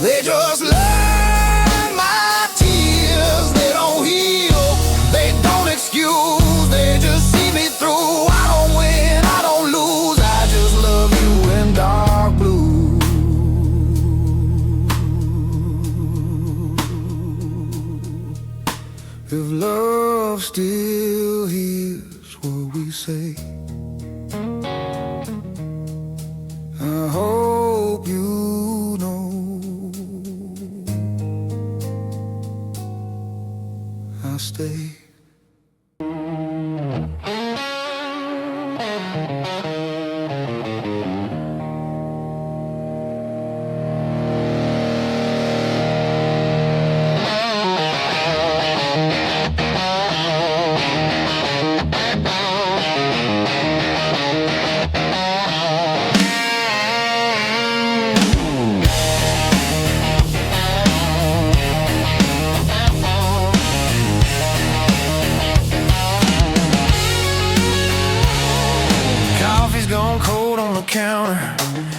They just learn my tears. They don't heal, they don't excuse, they just see me through. I don't win, I don't lose, I just love you in dark blue. If love still hears what we say, I hope you know I'll stay.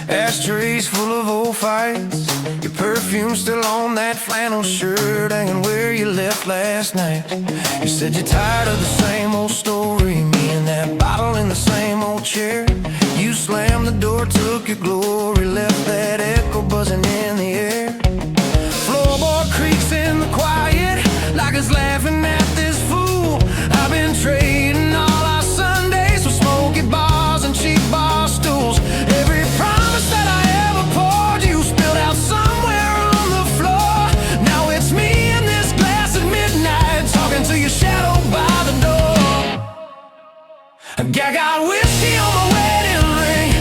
Ashtrays full of old fights, your perfume still on that flannel shirt, hanging where you left last night. You said you're tired of the same old story, me and that bottle in the same old chair. You slammed the door, took your glory, left that echo buzzing in the air. Floorboard creaks in the quiet, like it's laughing at this fool. I've been trading all our Sundays for smoky bars and cheap bar stools. Every promise that I ever poured, you spilled out somewhere on the floor. Now it's me in this glass at midnight, talking to your shadow by the door. I got whiskey on my wedding ring,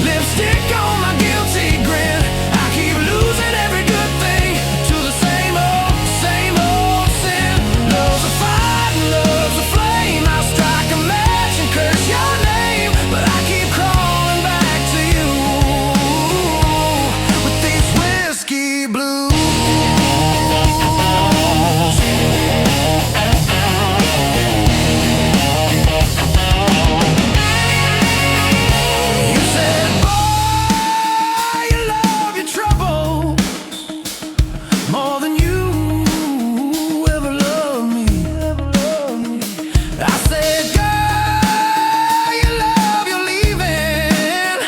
lipstick on my guilty grin. I keep losing every good thing to the same old sin. Love's a fight and love's a flame. I strike a match and curse your name, but I keep crawling back to you with these whiskey blues. You said, boy, you love your trouble more than you ever loved me. I said, girl, you love your leaving.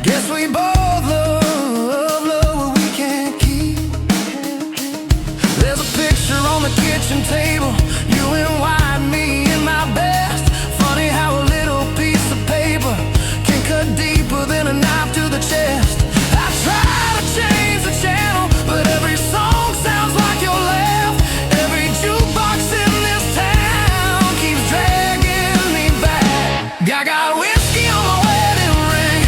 Guess we both love what we can't keep. There's a picture on the kitchen table, you in white, me in my best. Funny how a little piece of paper can cut deeper than a knife to the chest. I try to change the channel, but every song sounds like your laugh. Every jukebox in this town keeps dragging me back. I got whiskey on my wedding ring,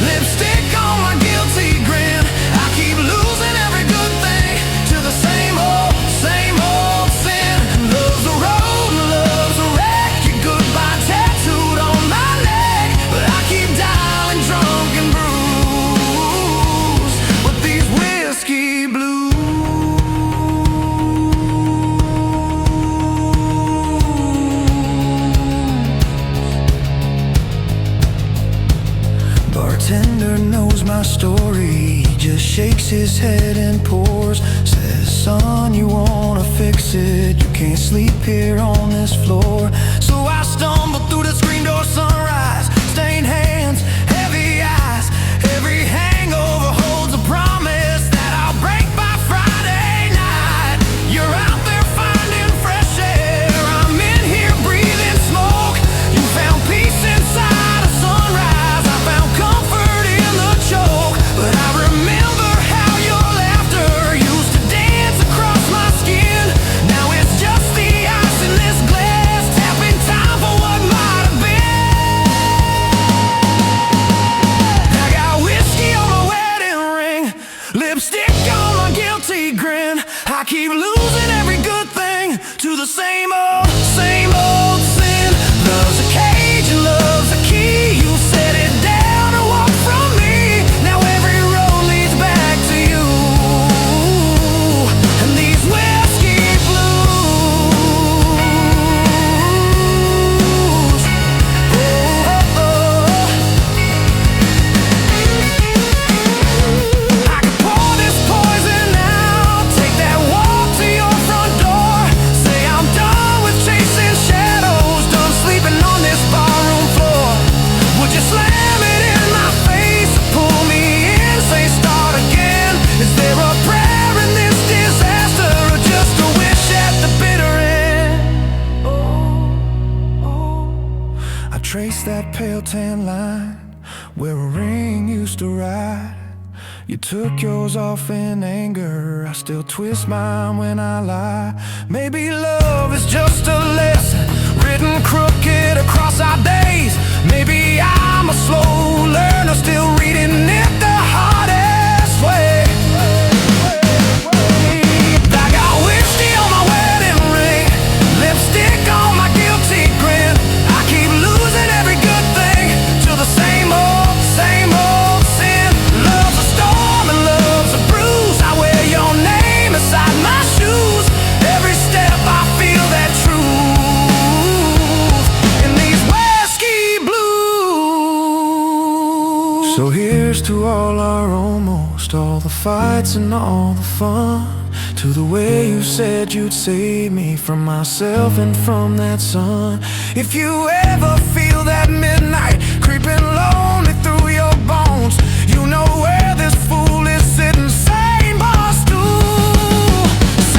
lipstick on my guilty grin. I keep losing every good thing to the same old sin. Love's a road and love's a wreck. Your goodbye tattooed on my neck, but I keep dialing drunk and bruised with these whiskey blues. Bartender knows my story, he just shakes his head and pours. Says, son, you wanna fix it, you can't sleep here on this floor. So I stumble through the screen door sunrise, stained hands, heavy eyes. Every hangover holds a promise that I'll break by Friday night. You're out there finding fresh air, I'm in here breathing smoke. You found peace inside a sunrise, I found comfort in the choke. But I remember how your laughter used to dance across my skin. Now it's just the ice in this glass, tapping time for what might have been. I got whiskey on my wedding ring, lipstick on my guilty grin. I keep losing every good thing to the same old sin. Love's a cage and love's a key. You set it down and walk from me. Now every road leads back to you and these whiskey blues. I could pour this poison out, take that walk to your front door. Say I'm done with chasing shadows, done sleeping on this barroom floor. Would you slam it in my face or pull me in, say start again? Is there a prayer in this disaster or just a wish at the bitter end? I trace that pale tan line where a ring used to ride. You took yours off in anger, I still twist mine when I lie. Maybe love is just a lesson written crooked across our days. Maybe I'm a slow learner, still reading it the hardest way. I got whiskey on my wedding ring, lipstick on my guilty grin. I keep losing every good thing to the same old sin. Love's a storm and love's a bruise. I wear your name inside my shoes. Every step I feel that truth in these whiskey blues. So here's all our almost, all the fights and all the fun, to the way you said you'd save me from myself and from that sun. If you ever feel that midnight creeping lonely through your bones, you know where this fool is sitting. Same bar stool,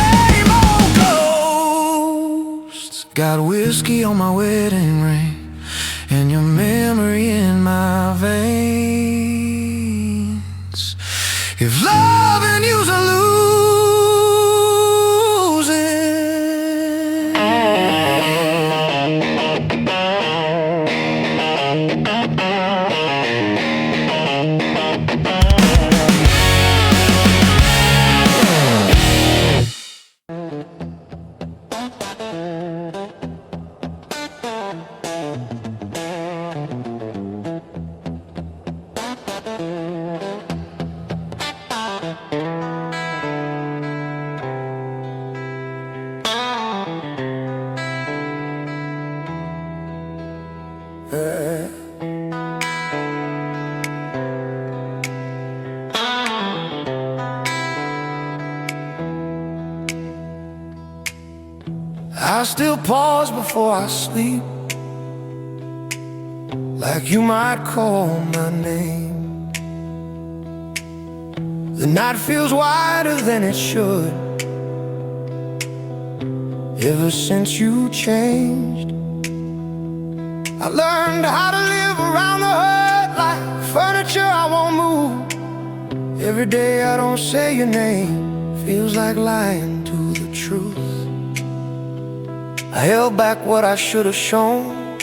same old ghosts. Got whiskey on my wedding ring and your memory in my veins. If loving you's a losing, I still pause before I sleep, like you might call my name. The night feels wider than it should, ever since you changed. I learned how to live around the hurt, like furniture I won't move. Every day I don't say your name feels like lying to the truth. I held back what I should have shown,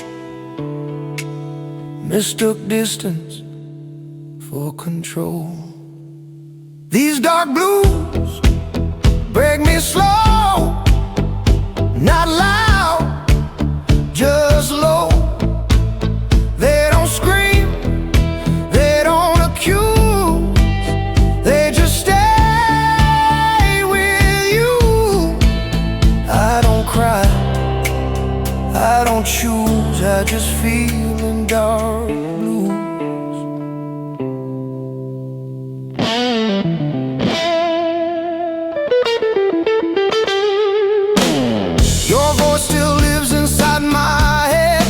mistook distance for control. These dark blues break me slow, not loud, just low. They don't scream, they don't accuse, they just stay with you. I don't cry, I don't choose, I just feel in dark blues. Your voice still lives inside my head,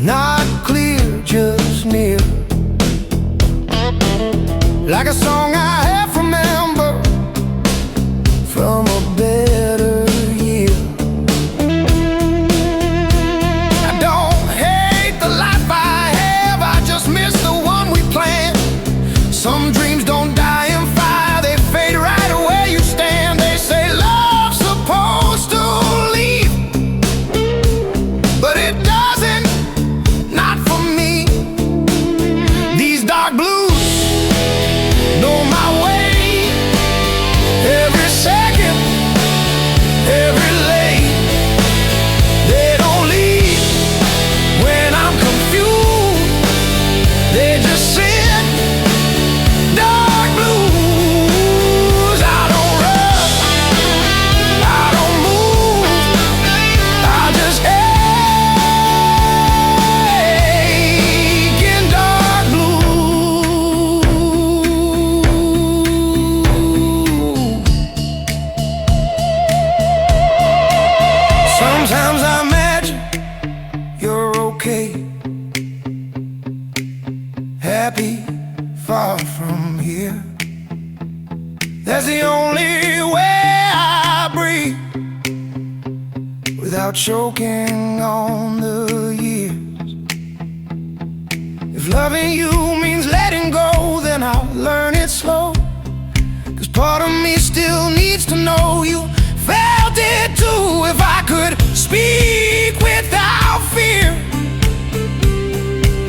not clear, just near, like a song I half remember from a better year. I don't hate the life I have, I just miss the one we planned. Some dreams don't die in fire, they fade right where you stand. They say love's supposed to leave, but it doesn't, not for me. These dark blues know my way, every second, every lane. They don't leave when I'm confused, they just sit. Dark blues, I don't rush, I don't move, I just ache in dark blues. Sometimes I imagine you're okay, happy, far from here. That's the only way I breathe, without choking on the years. If loving you means letting go, then I'll learn it slow. 'Cause part of me still needs to know you felt it too. If I could speak without fear,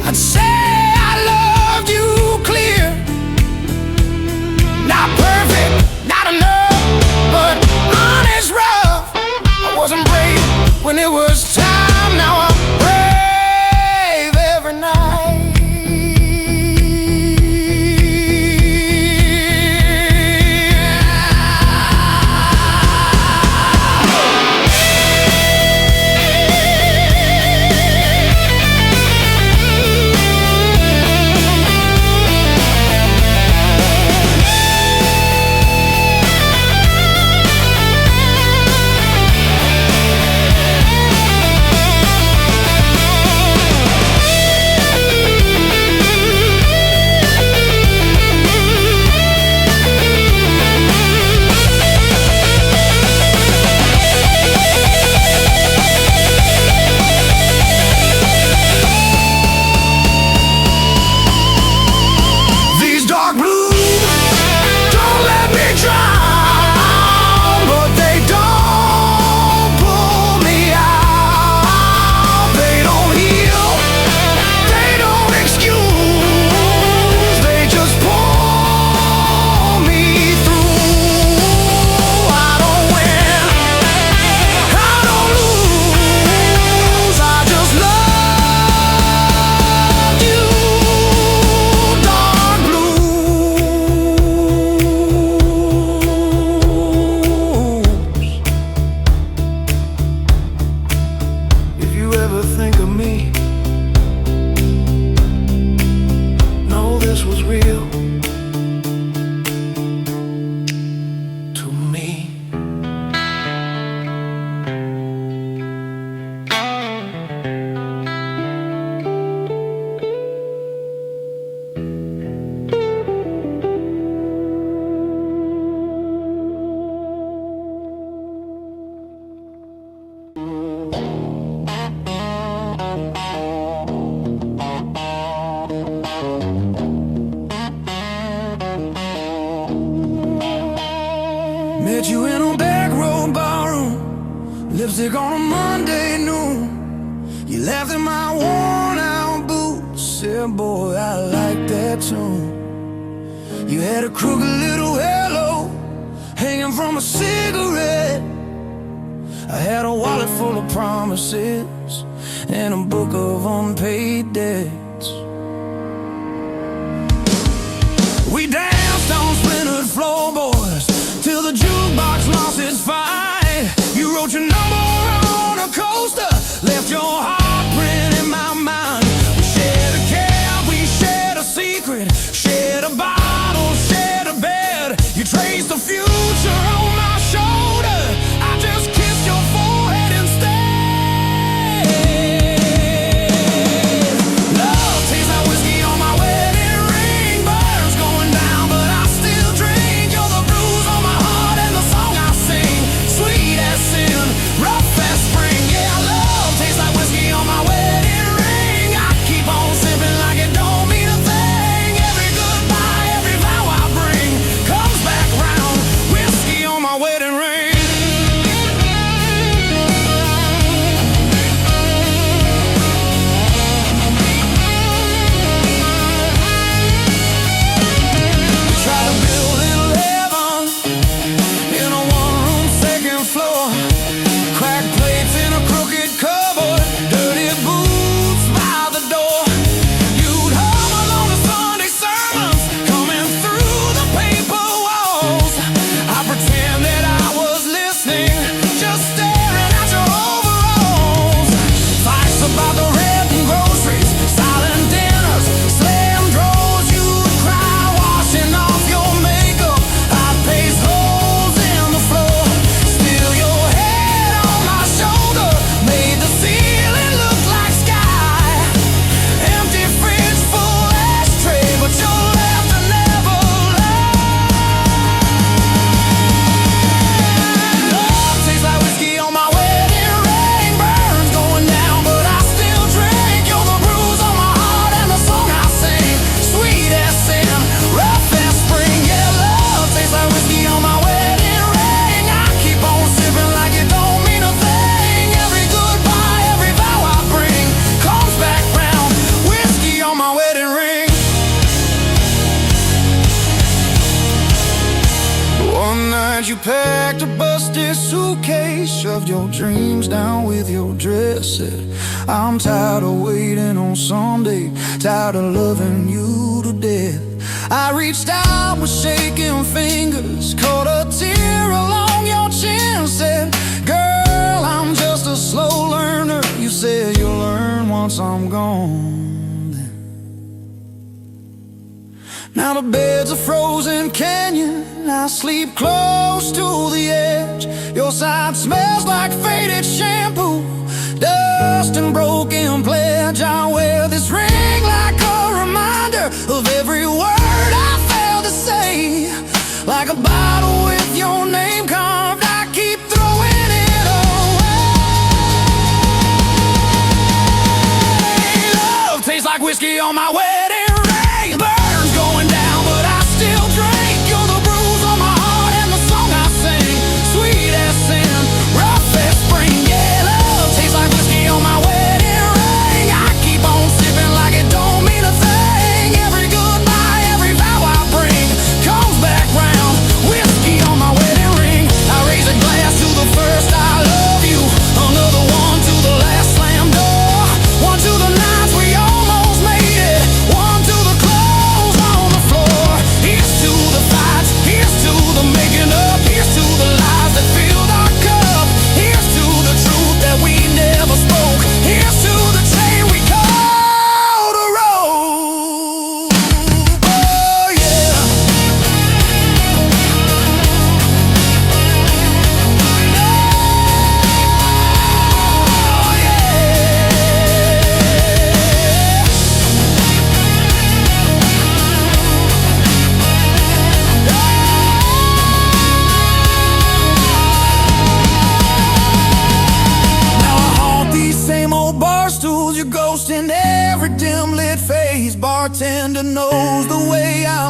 I'd say I loved you clear. Not perfect, not enough, but honest rough. I wasn't brave when it was time, now I'm brave every night. this was real to me. Met you in a back road barroom, lipstick on a Monday noon. You laughed at my worn out boots, said, boy, I like that tune. You had a crooked little halo hanging from a cigarette. I had a wallet full of promises and a book of unpaid debts. We danced on splintered floorboards till the jukebox lost its fight. You wrote your number on a coaster, left your heart print in my mind. We shared a cab, we shared a secret, shared a bottle, shared a bed. You traced the future on my shoulder, I just kissed your forehead instead. Love tastes like whiskey on my wedding ring, burns going down but I still drink. You're the bruise on my heart and the song I sing, sweet as sin, rough as spring. Yeah, love tastes like whiskey on my wedding ring. I keep on sipping like it don't mean a thing. Every goodbye, every vow I bring comes back round, whiskey on my wedding ring. We try to build little heaven in a one-room second floor. Cracked plates in a crooked cupboard, dirty boots by the door. You'd hum along to Sunday sermons coming through the paper walls. I pretend that I was listening, just staring at your overalls. Fights about the rent and groceries, silent dinners, slam drawers. You'd cry washing off your makeup. I'd paste holes in the floor. Still your head on my shoulder made the ceiling look like sky. Empty fridge, full ashtray, but your laughter never lied. Love tastes like whiskey on my wedding ring, burns going down but I still drink. You're the bruise on my heart and the song I sing, sweet as sin, rough as spring. Yeah, love tastes like whiskey on my wedding ring. I keep on sipping like it don't mean a thing. Every goodbye, every vow I bring comes back round, whiskey on my wedding ring. One night you packed a busted suitcase, shoved your dreams down with your dress, said, I'm tired of waiting on someday, tired of loving you to death. I reached out with shaking fingers, caught a tear along your chin, said, girl, I'm just a slow learner. You said you'll learn once I'm gone. Now the bed's a frozen canyon, I sleep close to the edge. Your side smells like faded shampoo, dust and broken pledge. I wear this ring like a reminder of every word I failed to say. Like a bottle with your name carved, I keep throwing it away. Love tastes like whiskey on my wedding ring, burns going down but I still drink. You're the bruise on my heart and the song I sing, sweet as sin, rough as spring. Yeah, love tastes like whiskey on my wedding ring. I keep on sipping like it don't mean a thing. Every goodbye, every vow I bring comes back round, whiskey on my wedding ring.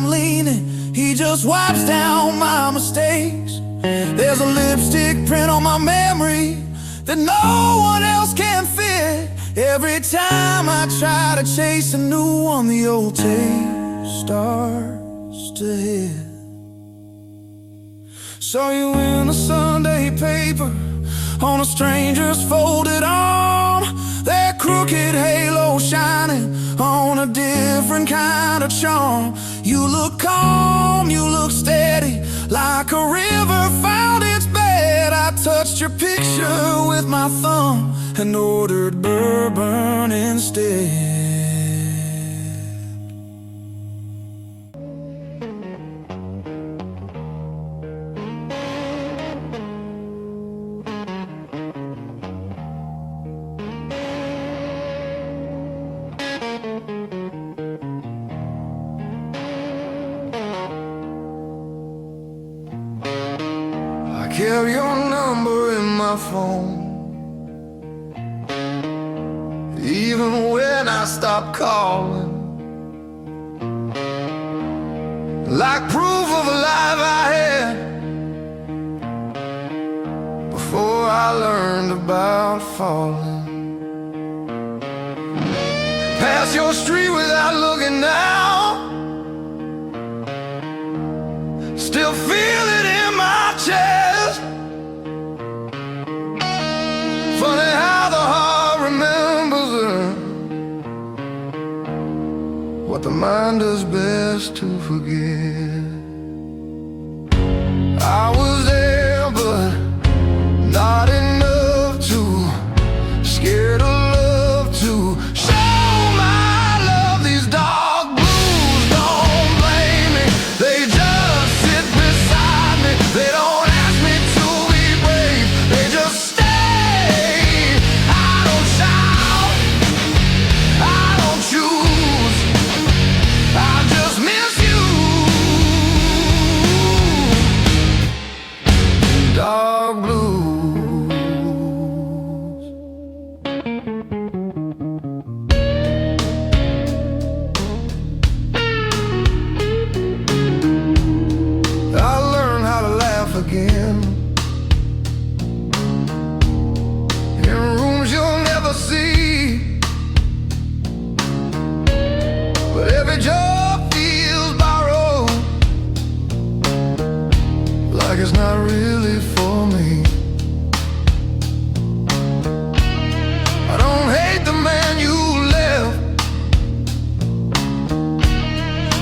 I'm leaning, he just wipes down my mistakes. There's a lipstick print on my memory that no one else can fit. Every time I try to chase a new one, the old tape starts to hit. Saw you in the Sunday paper on a stranger's folded arm, that crooked halo shining on a different kind of charm. You look calm, you look steady, like a river found its bed. I touched your picture with my thumb and ordered bourbon instead. I kept your number in my phone, even when I stopped calling, like proof of a life I had before I learned about falling. Pass your street without looking now, still feel it in my chest. Funny how the heart remembers what the mind does best to forget. I was there, but not enough to, scared of love to show my love. These dark blues don't blame me, they just sit beside me. They don't ask me to be brave, they just stay. I don't shout, I don't choose, I just miss you. Dark blues. I learned how to laugh again in rooms you'll never see, but every joke feels borrowed, like it's not really for me. I don't hate the man you left,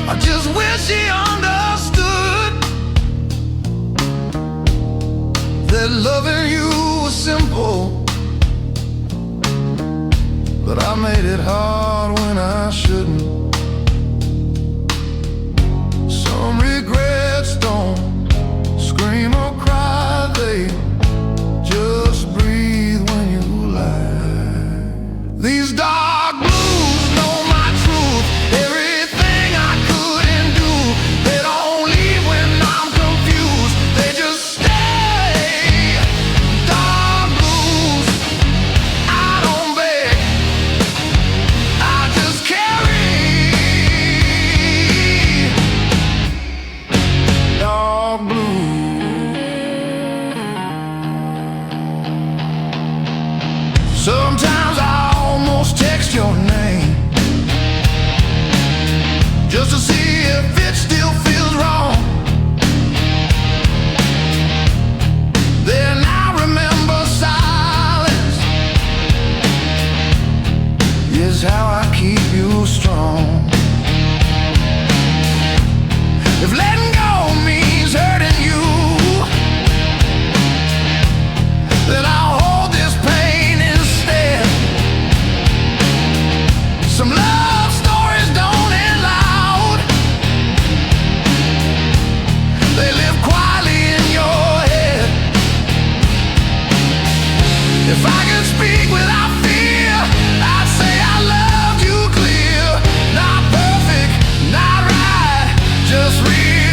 I just wish he understood that loving you was simple, but I made it hard when I shouldn't. Some regrets don't scream or cry, they just breathe when you lie. These dark blues know my truth, everything I couldn't do. They don't leave when I'm confused, they just stay. Dark blues, I don't beg, I just carry. Dark blues. Sometimes I almost text your name just to see if it still feels wrong. Then I remember silence is how I keep you strong. If letting go means hurting you, then I'll hold this pain instead. Some love stories don't end loud, they live quietly in your head. If I could speak without fear, I'd say I loved you clear. Not perfect, not right, just real.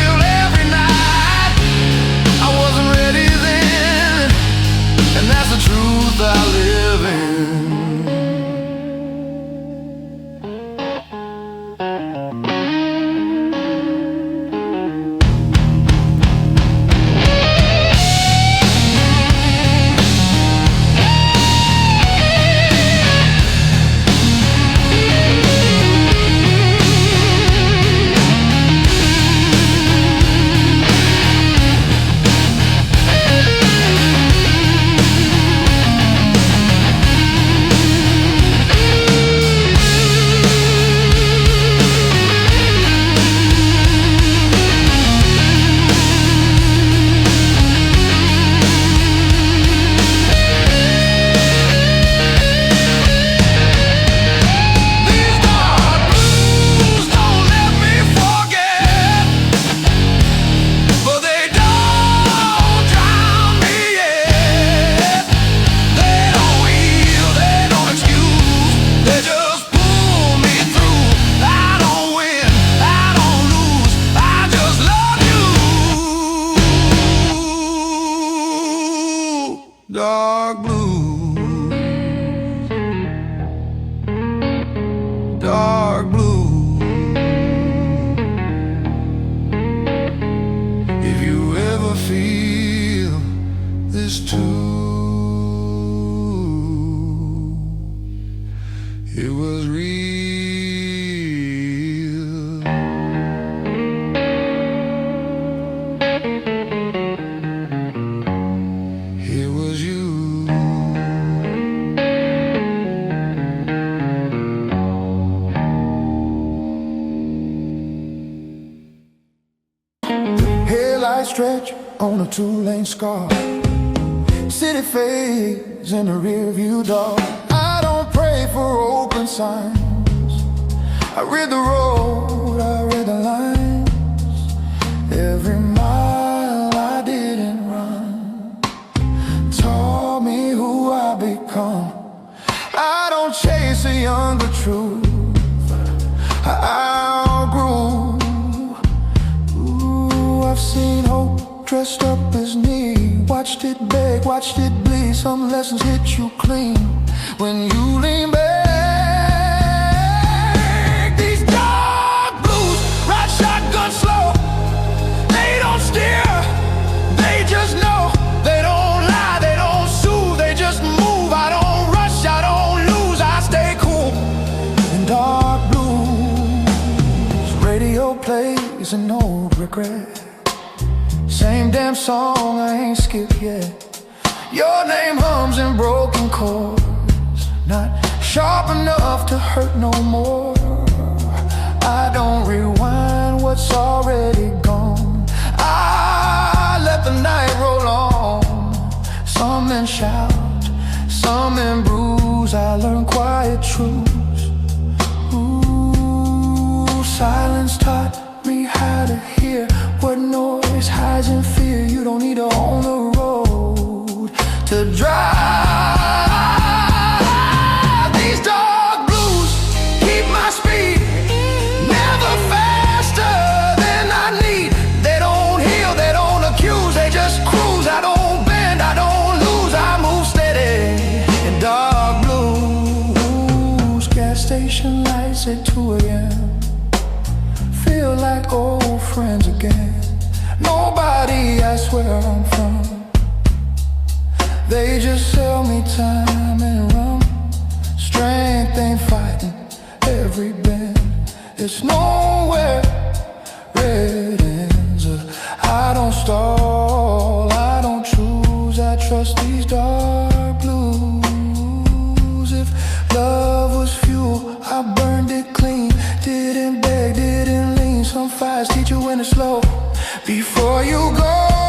Headlights stretch on a two-lane scar. City fades in the rearview door. I don't pray for open signs. I read the road, I read the lines. Every mile I didn't run taught me who I become. I don't chase a younger truth. I outgrew. I've seen hope dressed up as need. Watched it beg, watched it bleed. Some lessons hit you clean when you lean back. These dark blues ride shotgun slow. They don't steer, they just know. They don't lie, they don't soothe, they just move. I don't rush, I don't lose, I stay cool. In dark blues, radio plays an old regret. Same damn song, I ain't skipped yet. Your name hums in broken chords, not sharp enough to hurt no more. I don't rewind what's already gone. I let the night roll on. Some men shout, some men bruise. I learn quiet truths. Ooh, silence taught me how to hear what noise hides in fear. You don't need to own the road to drive. These dark blues keep my speed never faster than I need. They don't heal, they don't accuse, they just cruise. I don't bend, I don't lose, I move steady in dark blues. Gas station lights at 2 a.m. Feel like old friends again. Nobody asks where I'm from. They just sell me time and rum. Strength ain't fighting every bend. It's nowhere red ends. I don't stall, I don't choose. I trust these dark blues. If love was fuel, I burned it clean. Didn't beg, didn't lean. Some fires teach you when it's slow before you go.